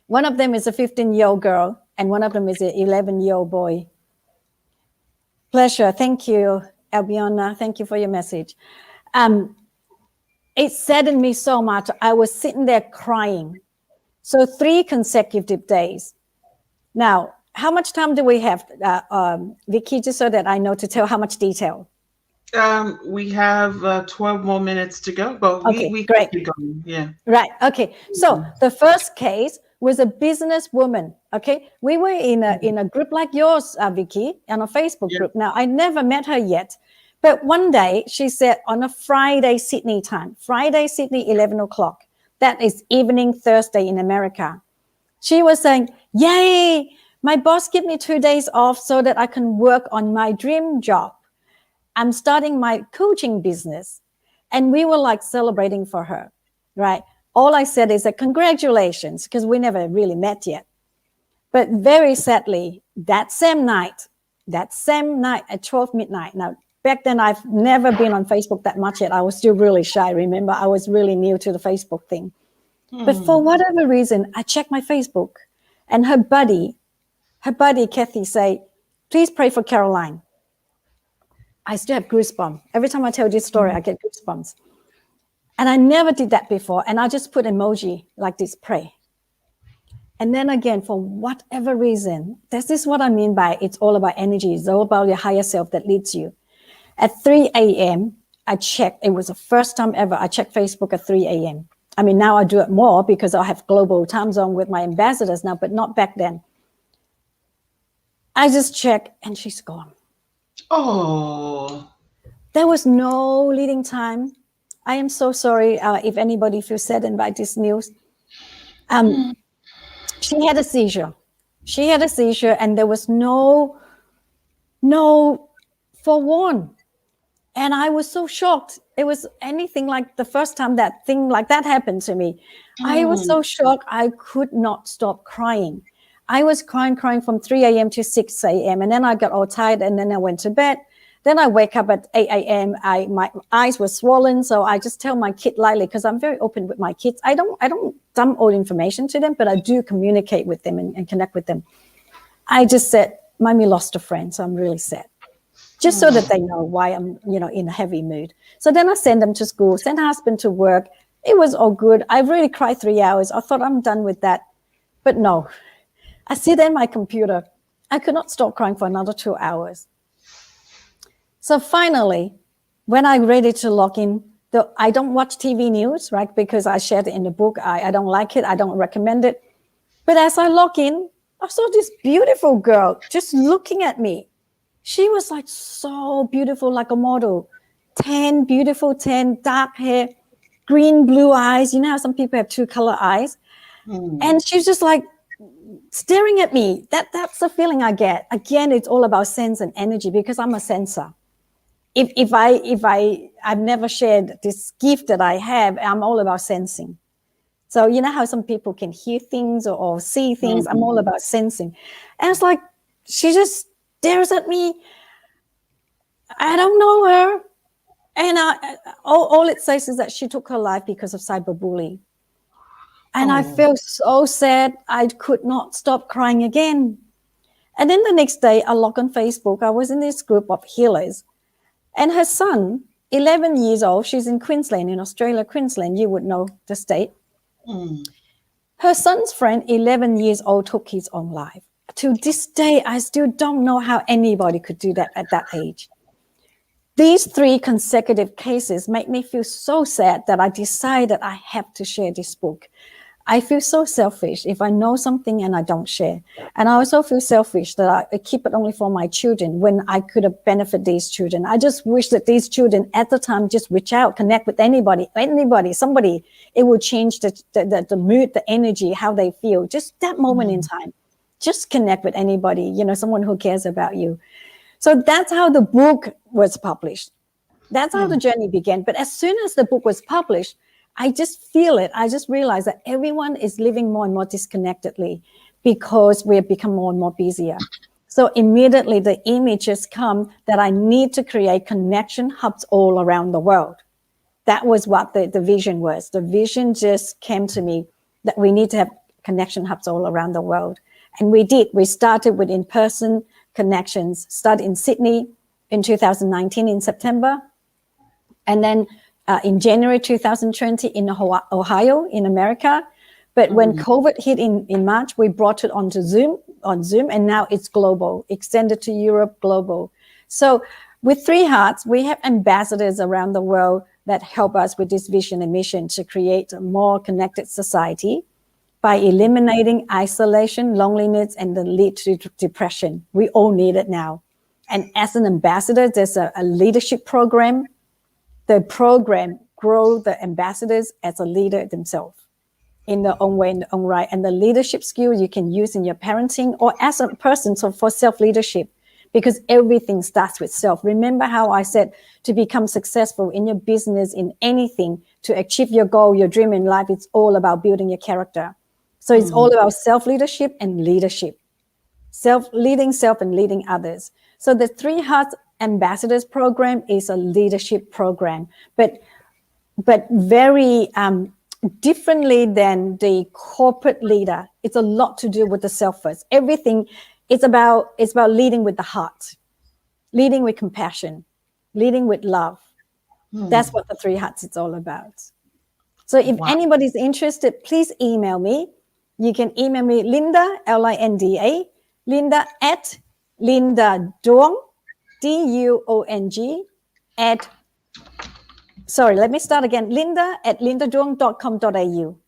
One of them is a 15-year-old girl, and one of them is an 11-year-old boy. Pleasure. Thank you, Albiona. Thank you for your message. It saddened me so much. I was sitting there crying. So 3 consecutive days. Now, how much time do we have, Vicky, just so that I know to tell how much detail? We have 12 more minutes to go, but we Okay, we great. keep going. Yeah. Right. Okay. So the first case was a businesswoman. Okay, we were in a group like yours, Vicky, on a Facebook Yeah. group. Now, I never met her yet, but one day she said on a Friday Sydney time, Friday Sydney 11 o'clock. That is evening Thursday in America. She was saying, "Yay! My boss give me 2 days off so that I can work on my dream job. I'm starting my coaching business." And we were like celebrating for her, right? All I said is that congratulations, because we never really met yet. But very sadly, that same night at 12 midnight. Now, back then, I've never been on Facebook that much yet. I was still really shy. Remember, I was really new to the Facebook thing. But for whatever reason, I checked my Facebook, and her buddy, Kathy, say, "Please pray for Caroline." I still have goosebumps. Every time I tell this story, I get goosebumps. And I never did that before. And I just put emoji like this, pray. And then again, for whatever reason, this is what I mean by it's all about energy. It's all about your higher self that leads you. At 3 a.m., I checked. It was the first time ever I checked Facebook at 3 a.m. I mean, now I do it more because I have global time zone with my ambassadors now, but not back then. I just checked and she's gone. Oh. There was no leading time. I am so sorry if anybody feels saddened by this news. She had a seizure. And there was no forewarn. And I was so shocked. It was anything like the first time that thing like that happened to me. I was so shocked. I could not stop crying. I was crying from 3 a.m. to 6 a.m. And then I got all tired and then I went to bed. Then I wake up at 8 a.m. My eyes were swollen. So I just tell my kid lightly, because I'm very open with my kids. I don't dump all information to them, but I do communicate with them and connect with them. I just said, "Mommy lost a friend, so I'm really sad." Just so that they know why I'm, in a heavy mood. So then I send them to school, send husband to work. It was all good. I really cried 3 hours. I thought I'm done with that. But no, I sit in my computer. I could not stop crying for another 2 hours. So finally, when I'm ready to log in, I don't watch TV news, right? Because I shared it in the book. I don't like it. I don't recommend it. But as I log in, I saw this beautiful girl just looking at me. She was like so beautiful, like a model. Beautiful tan, dark hair, green, blue eyes. You know how some people have 2-color eyes? And she's just like staring at me. That's the feeling I get. Again, it's all about sense and energy because I'm a sensor. I've never shared this gift that I have. I'm all about sensing. So you know how some people can hear things or see things? I'm all about sensing. And it's like, she just stares at me. I don't know her. And all it says is that she took her life because of cyberbullying. And I felt so sad. I could not stop crying again. And then the next day, I logged on Facebook. I was in this group of healers. And her son, 11 years old, she's in Queensland, in Australia, Queensland. You would know the state. Her son's friend, 11 years old, took his own life. To this day, I still don't know how anybody could do that at that age. These 3 consecutive cases make me feel so sad that I decided I have to share this book. I feel so selfish if I know something and I don't share. And I also feel selfish that I keep it only for my children when I could have benefited these children. I just wish that these children at the time just reach out, connect with anybody, somebody. It will change the mood, the energy, how they feel. Just that moment in time. Just connect with anybody, someone who cares about you. So that's how the book was published. That's how the journey began. But as soon as the book was published, I just feel it. I just realized that everyone is living more and more disconnectedly because we have become more and more busier. So immediately the images come that I need to create connection hubs all around the world. That was what the vision was. The vision just came to me that we need to have connection hubs all around the world. And we did. We started with in-person connections, started in Sydney in 2019 in September. And then in January 2020 in Ohio, in America. But when COVID hit in March, we brought it on Zoom, and now it's global, extended to Europe, global. So with 3 Hearts, we have ambassadors around the world that help us with this vision and mission to create a more connected society. by eliminating isolation, loneliness, and the lead to depression. We all need it now. And as an ambassador, there's a leadership program. The program grow the ambassadors as a leader themselves in their own way, in their own right. And the leadership skill you can use in your parenting or as a person, so for self-leadership, because everything starts with self. Remember how I said to become successful in your business, in anything, to achieve your goal, your dream in life, it's all about building your character. So it's all about self-leadership and leadership. Leading self and leading others. So the Three Hearts Ambassadors program is a leadership program, but very differently than the corporate leader. It's a lot to do with the self first. Everything it's about leading with the heart, leading with compassion, leading with love. That's what the Three Hearts is all about. So if anybody's interested, please email me. You can email me Linda, Linda, Linda at Linda Duong, Duong at, sorry, let me start again. Linda at lindaduong.com.au.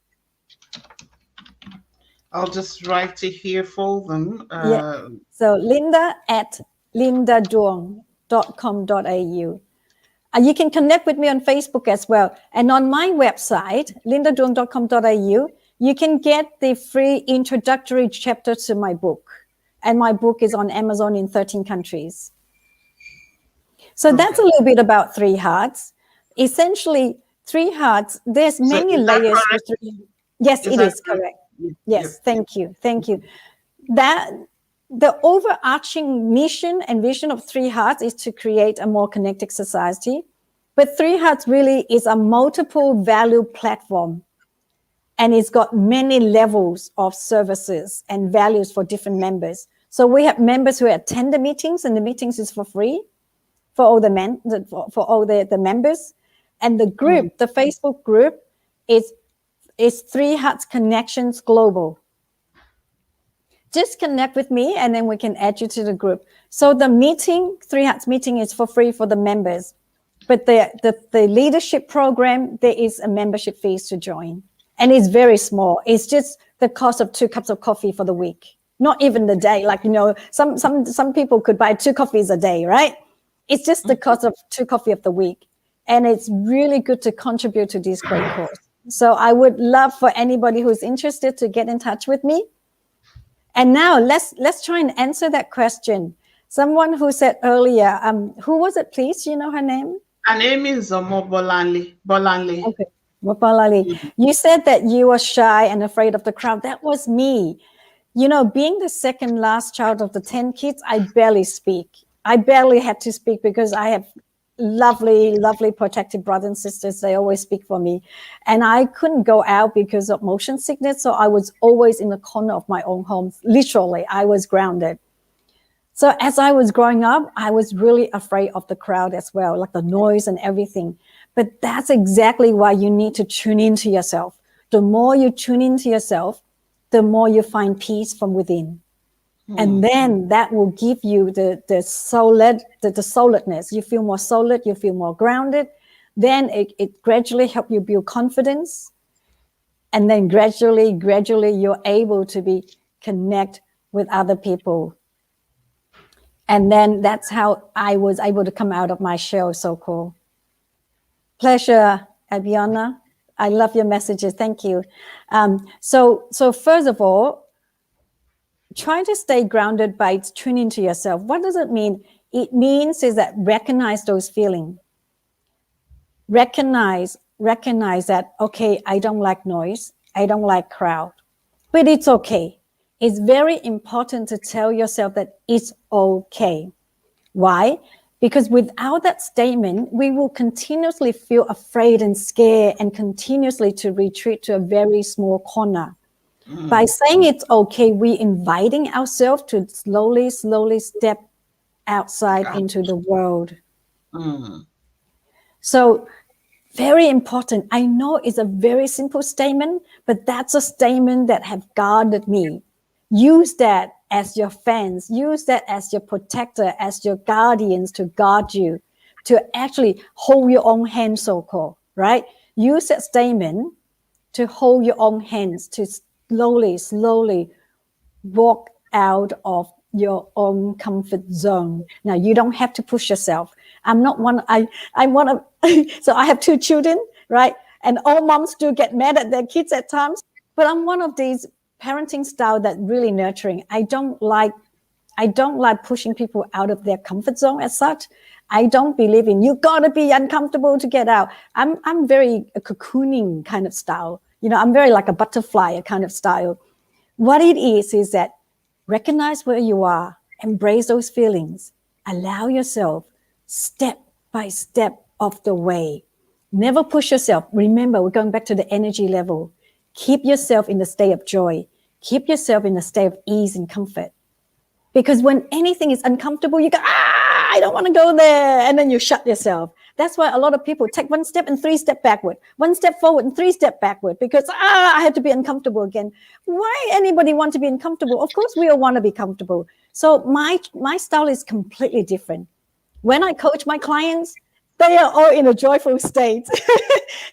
I'll just write it here for them. Yeah. So Linda at lindaduong.com.au. You can connect with me on Facebook as well. And on my website, lindaduong.com.au, you can get the free introductory chapter to my book. And my book is on Amazon in 13 countries. So that's a little bit about Three Hearts. Essentially, Three Hearts, there's many layers. Yes, it is correct. Yes, thank you. Thank you. That the overarching mission and vision of Three Hearts is to create a more connected society. But Three Hearts really is a multiple value platform. And it's got many levels of services and values for different members. So we have members who attend the meetings, and the meetings is for free for all the members. And the group, the Facebook group, is Three Hearts Connections Global. Just connect with me and then we can add you to the group. So the meeting, Three Hearts meeting, is for free for the members. But the leadership program, there is a membership fees to join. And it's very small. It's just the cost of 2 cups of coffee for the week. Not even the day. Like, some people could buy 2 coffees a day, right? It's just the cost of 2 coffee of the week. And it's really good to contribute to this great cause. So I would love for anybody who's interested to get in touch with me. And now let's try and answer that question. Someone who said earlier, who was it, please? You know her name? Her name is Bolanle. Okay. Bolanle. You said that you were shy and afraid of the crowd. That was me. Being the second last child of the 10 kids, I barely speak. I barely had to speak because I have lovely, lovely protective brothers and sisters. They always speak for me. And I couldn't go out because of motion sickness. So I was always in the corner of my own home. Literally, I was grounded. So as I was growing up, I was really afraid of the crowd as well, like the noise and everything. But that's exactly why you need to tune into yourself. The more you tune into yourself, the more you find peace from within. And then that will give you the solidness. You feel more solid, you feel more grounded. Then it gradually helps you build confidence. And then gradually you're able to connect with other people. And then that's how I was able to come out of my shell, so cool. Pleasure, Abiana. I love your messages. Thank you. So first of all, try to stay grounded by tuning to yourself. What does it mean? It means is that recognize those feelings. Recognize that, okay, I don't like noise. I don't like crowd. But it's okay. It's very important to tell yourself that it's okay. Why? Because without that statement, we will continuously feel afraid and scared and continuously to retreat to a very small corner. By saying it's okay, we're inviting ourselves to slowly step outside into the world. So very important. I know it's a very simple statement, but that's a statement that have guarded me. Use that as your fence. Use that as your protector, as your guardians to guard you, to actually hold your own hand, so-called, right? Use that statement to hold your own hands, to slowly walk out of your own comfort zone. Now you don't have to push yourself. I'm not one. I'm one of. So I have two children, right? And all moms do get mad at their kids at times. But I'm one of these parenting style that really nurturing. I don't like pushing people out of their comfort zone as such. I don't believe in you gotta be uncomfortable to get out. I'm very a cocooning kind of style. I'm very like a butterfly kind of style. What it is that recognize where you are, embrace those feelings, allow yourself step by step of the way. Never push yourself. Remember, we're going back to the energy level. Keep yourself in the state of joy. Keep yourself in the state of ease and comfort. Because when anything is uncomfortable, you go, I don't want to go there. And then you shut yourself. That's why a lot of people take one step and three steps backward, one step forward and three steps backward, because I have to be uncomfortable again. Why anybody want to be uncomfortable? Of course, we all want to be comfortable. So my style is completely different. When I coach my clients, they are all in a joyful state.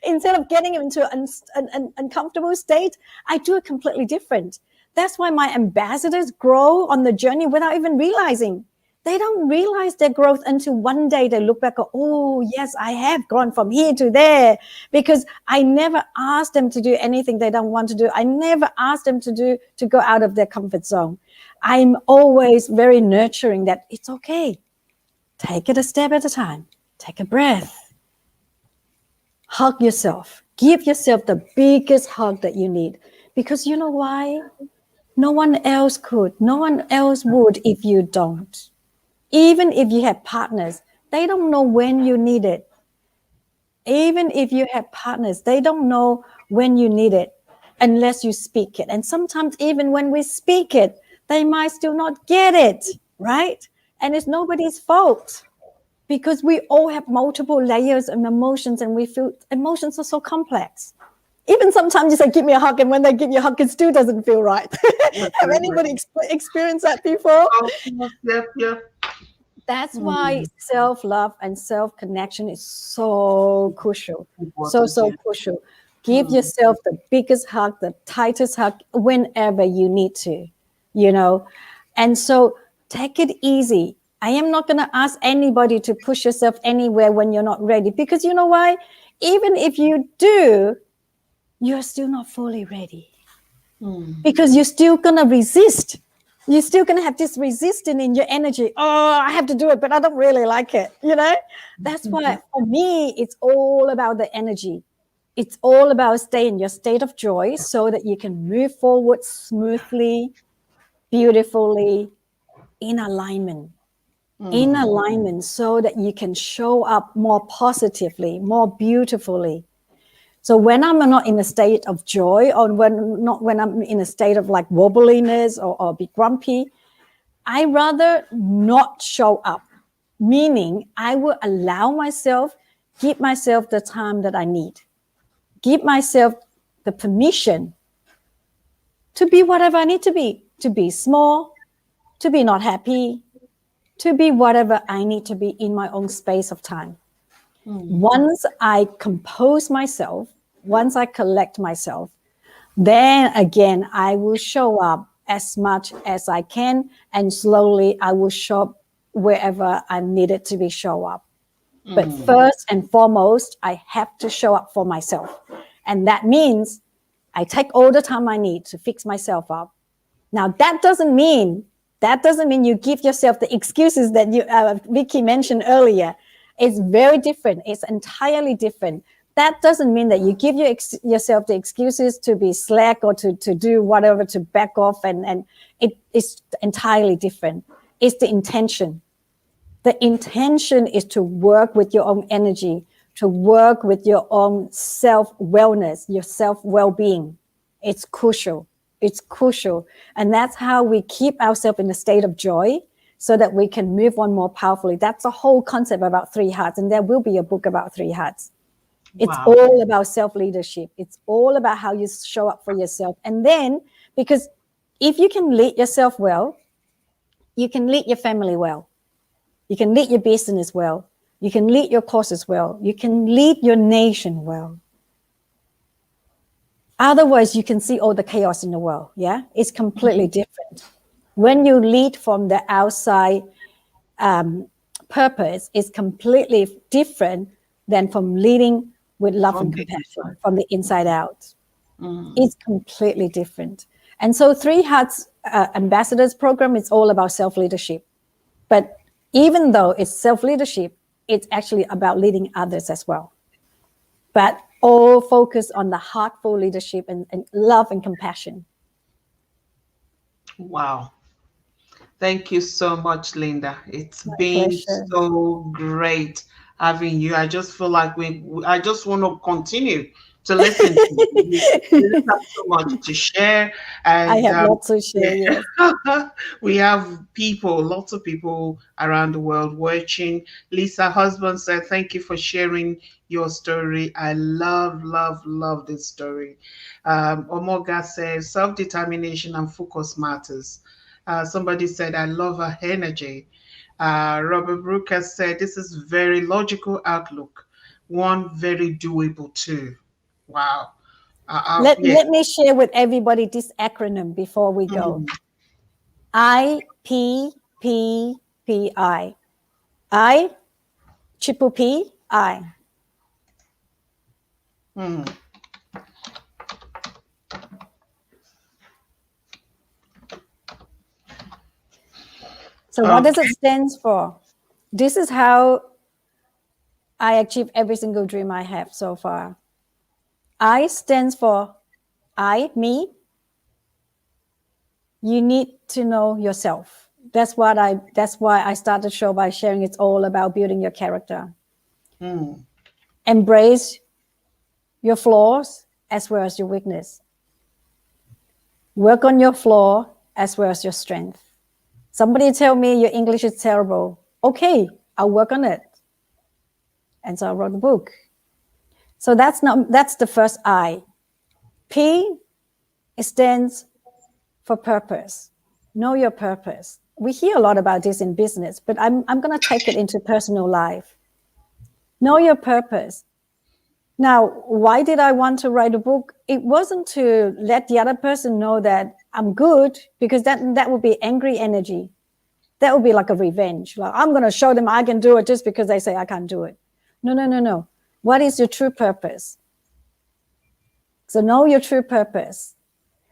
Instead of getting into an uncomfortable state, I do it completely different. That's why my ambassadors grow on the journey without even realizing. They don't realize their growth until one day they look back and, oh, yes, I have gone from here to there, because I never asked them to do anything they don't want to do. I never asked them to go out of their comfort zone. I'm always very nurturing that it's okay. Take it a step at a time. Take a breath. Hug yourself. Give yourself the biggest hug that you need. Because you know why? No one else could. No one else would if you don't. Even if you have partners, they don't know when you need it. Even if you have partners, they don't know when you need it unless you speak it. And sometimes even when we speak it, they might still not get it, right? And it's nobody's fault, because we all have multiple layers of emotions, and we feel emotions are so complex. Even sometimes you say, give me a hug, and when they give you a hug, it still doesn't feel right. Have anybody experienced that before? Yeah. That's why self-love and self-connection is so crucial. So crucial. Give yourself the biggest hug, the tightest hug whenever you need to, And so take it easy. I am not going to ask anybody to push yourself anywhere when you're not ready, because you know why? Even if you do, you're still not fully ready, because you're still going to resist. You're still going to have this resistance in your energy. Oh, I have to do it, but I don't really like it. That's why for me, it's all about the energy. It's all about staying in your state of joy so that you can move forward smoothly, beautifully, in alignment. In alignment, so that you can show up more positively, more beautifully. So when I'm not in a state of joy, or when I'm in a state of like wobbliness or be grumpy, I rather not show up. Meaning I will allow myself, give myself the time that I need. Give myself the permission to be whatever I need to be small, to be not happy, to be whatever I need to be in my own space of time. Once I compose myself, once I collect myself, then again, I will show up as much as I can, and slowly I will show up wherever I needed to be show up. But first and foremost, I have to show up for myself. And that means I take all the time I need to fix myself up. Now, that doesn't mean you give yourself the excuses that Vicky mentioned earlier. It's very different. It's entirely different. That doesn't mean that you give yourself the excuses to be slack or to do whatever, to back off. And it's entirely different. It's the intention. The intention is to work with your own energy, to work with your own self-wellness, your self-well-being. It's crucial. It's crucial. And that's how we keep ourselves in a state of joy, so that we can move on more powerfully. That's the whole concept about 3 hearts. And there will be a book about 3 hearts. It's all about self-leadership. It's all about how you show up for yourself. And then, because if you can lead yourself well, you can lead your family well. You can lead your business well. You can lead your causes well. You can lead your nation well. Otherwise, you can see all the chaos in the world. Yeah, it's completely different. When you lead from the outside, purpose is completely different than from leading with love From and the compassion inside. from the inside out. Mm. It's completely different. And so Three Hearts Ambassadors Program is all about self-leadership. But even though it's self-leadership, it's actually about leading others as well. But all focus on the heartful leadership and love and compassion. Wow. Thank you so much, Linda. It's My been pleasure. so great having you. I just feel like I just want to continue to listen to you. You just have so much to share. I And have lots to share, yes. yeah, we have people, lots of people around the world watching. Lisa husband said, thank you for sharing your story. I love, love, love this story. Omoga says, self-determination and focus matters. Somebody said, I love her energy. Robert Brooker said, this is very logical outlook, one very doable too. Wow. Yeah. Let me share with everybody this acronym before we go. Mm, IPPI. I, triple P, I. mm. So what does it Okay. stand for? This is how I achieve every single dream I have so far. I stands for I, me. You need to know yourself. That's why I started the show by sharing it's all about building your character. Mm, Embrace your flaws as well as your weakness. Work on your flaw as well as your strength. Somebody tell me your English is terrible. Okay, I'll work on it. And so I wrote the book. So that's the first I. P stands for purpose. Know your purpose. We hear a lot about this in business, but I'm going to take it into personal life. Know your purpose. Now, why did I want to write a book? It wasn't to let the other person know that I'm good, because that would be angry energy. That would be like a revenge. Like, I'm going to show them I can do it just because they say I can't do it. No, no, no, no. What is your true purpose? So know your true purpose.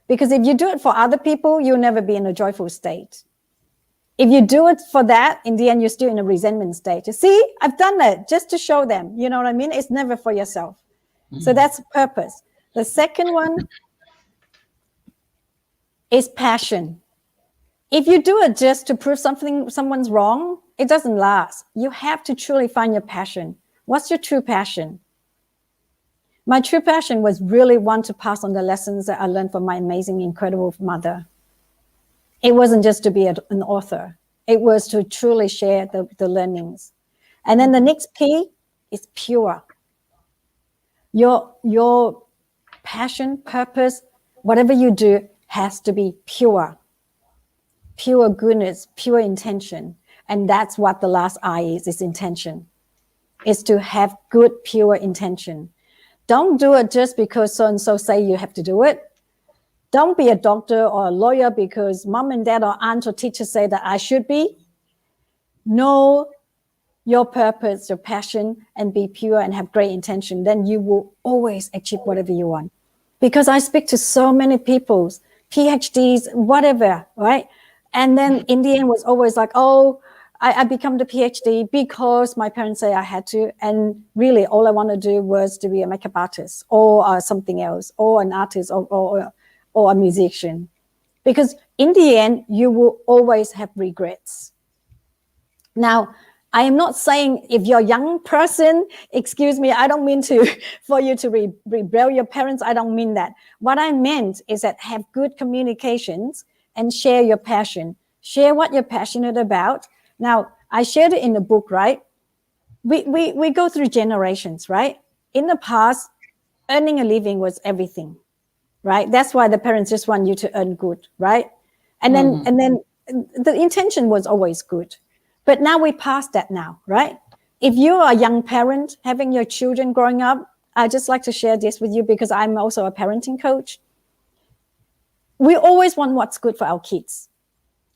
Because if you do it for other people, you'll never be in a joyful state. If you do it for that, in the end, you're still in a resentment state. You see, I've done it just to show them. You know what I mean? It's never for yourself. So that's purpose. The second one is passion. If you do it just to prove someone's wrong, it doesn't last. You have to truly find your passion. What's your true passion? My true passion was really want to pass on the lessons that I learned from my amazing, incredible mother. It wasn't just to be an author. It was to truly share the learnings. And then the next P is pure. Your passion, purpose, whatever you do has to be pure. Pure goodness, pure intention. And that's what the last I is intention. Is to have good, pure intention. Don't do it just because so-and-so say you have to do it. Don't be a doctor or a lawyer because mom and dad or aunt or teacher say that I should be. Know your purpose, your passion, and be pure and have great intention. Then you will always achieve whatever you want. Because I speak to so many people, PhDs, whatever, right? And then in the end was always like, oh, I become the PhD because my parents say I had to. And really all I want to do was to be a makeup artist or something else, or an artist or a musician. Because in the end, you will always have regrets. Now, I am not saying if you're a young person, excuse me, I don't mean for you to rebel your parents. I don't mean that. What I meant is that have good communications and share your passion. Share what you're passionate about. Now, I shared it in the book, right? We go through generations, right? In the past, earning a living was everything, right? That's why the parents just want you to earn good, right? And then the intention was always good. But now we passed that now, right? If you're a young parent having your children growing up, I just like to share this with you because I'm also a parenting coach. We always want what's good for our kids.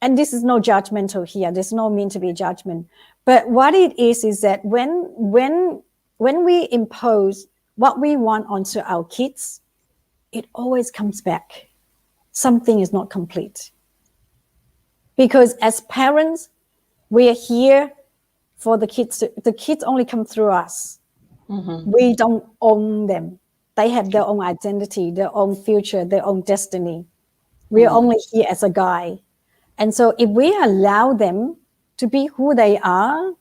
And this is no judgmental here. There's no mean to be judgment. But what it is that when we impose what we want onto our kids, it always comes back. Something is not complete. Because as parents, we are here for the kids. The kids only come through us. Mm-hmm. We don't own them. They have their own identity, their own future, their own destiny. We're only here as a guide. And so if we allow them to be who they are,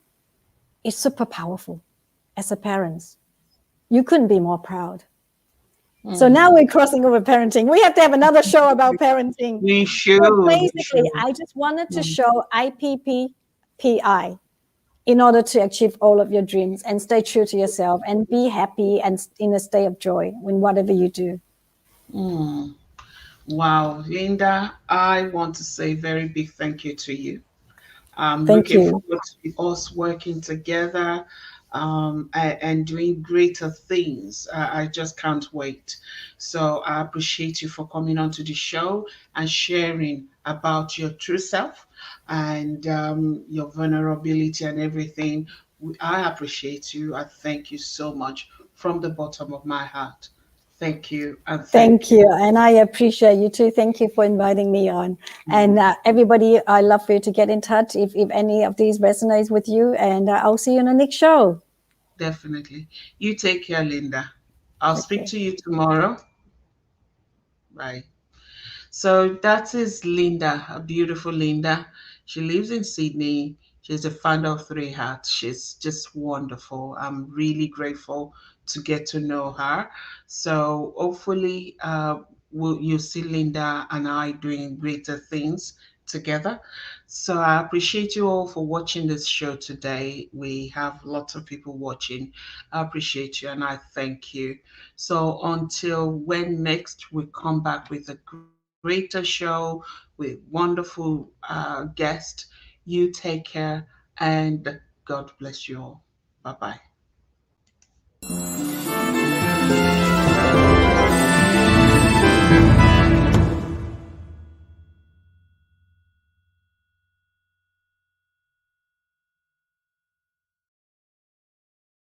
it's super powerful as a parent. You couldn't be more proud. So now we're crossing over parenting. We have to have another show about parenting. We should. So We basically, should. I just wanted to show IPPI in order to achieve all of your dreams and stay true to yourself and be happy and in a state of joy in whatever you do. Wow, Linda, I want to say very big thank you to you. I'm Thank looking you. forward to us working together and doing greater things. I just can't wait. So I appreciate you for coming onto the show and sharing about your true self and your vulnerability and everything. I appreciate you. I thank you so much from the bottom of my heart. Thank you and Thank thank you. you. And I appreciate you too. Thank you for inviting me on. And everybody, I love for you to get in touch if any of these resonates with you. And I'll see you in the next show. Definitely. You take care, Linda. I'll speak Okay. to you tomorrow. Bye. So that is Linda, a beautiful Linda. She lives in Sydney. She's the founder of Three Hearts. She's just wonderful. I'm really grateful to get to know her. So hopefully, you see Linda and I doing greater things together. So I appreciate you all for watching this show today. We have lots of people watching. I appreciate you and I thank you. So until when next we come back with a greater show with wonderful guest, you take care and God bless you all. Bye bye.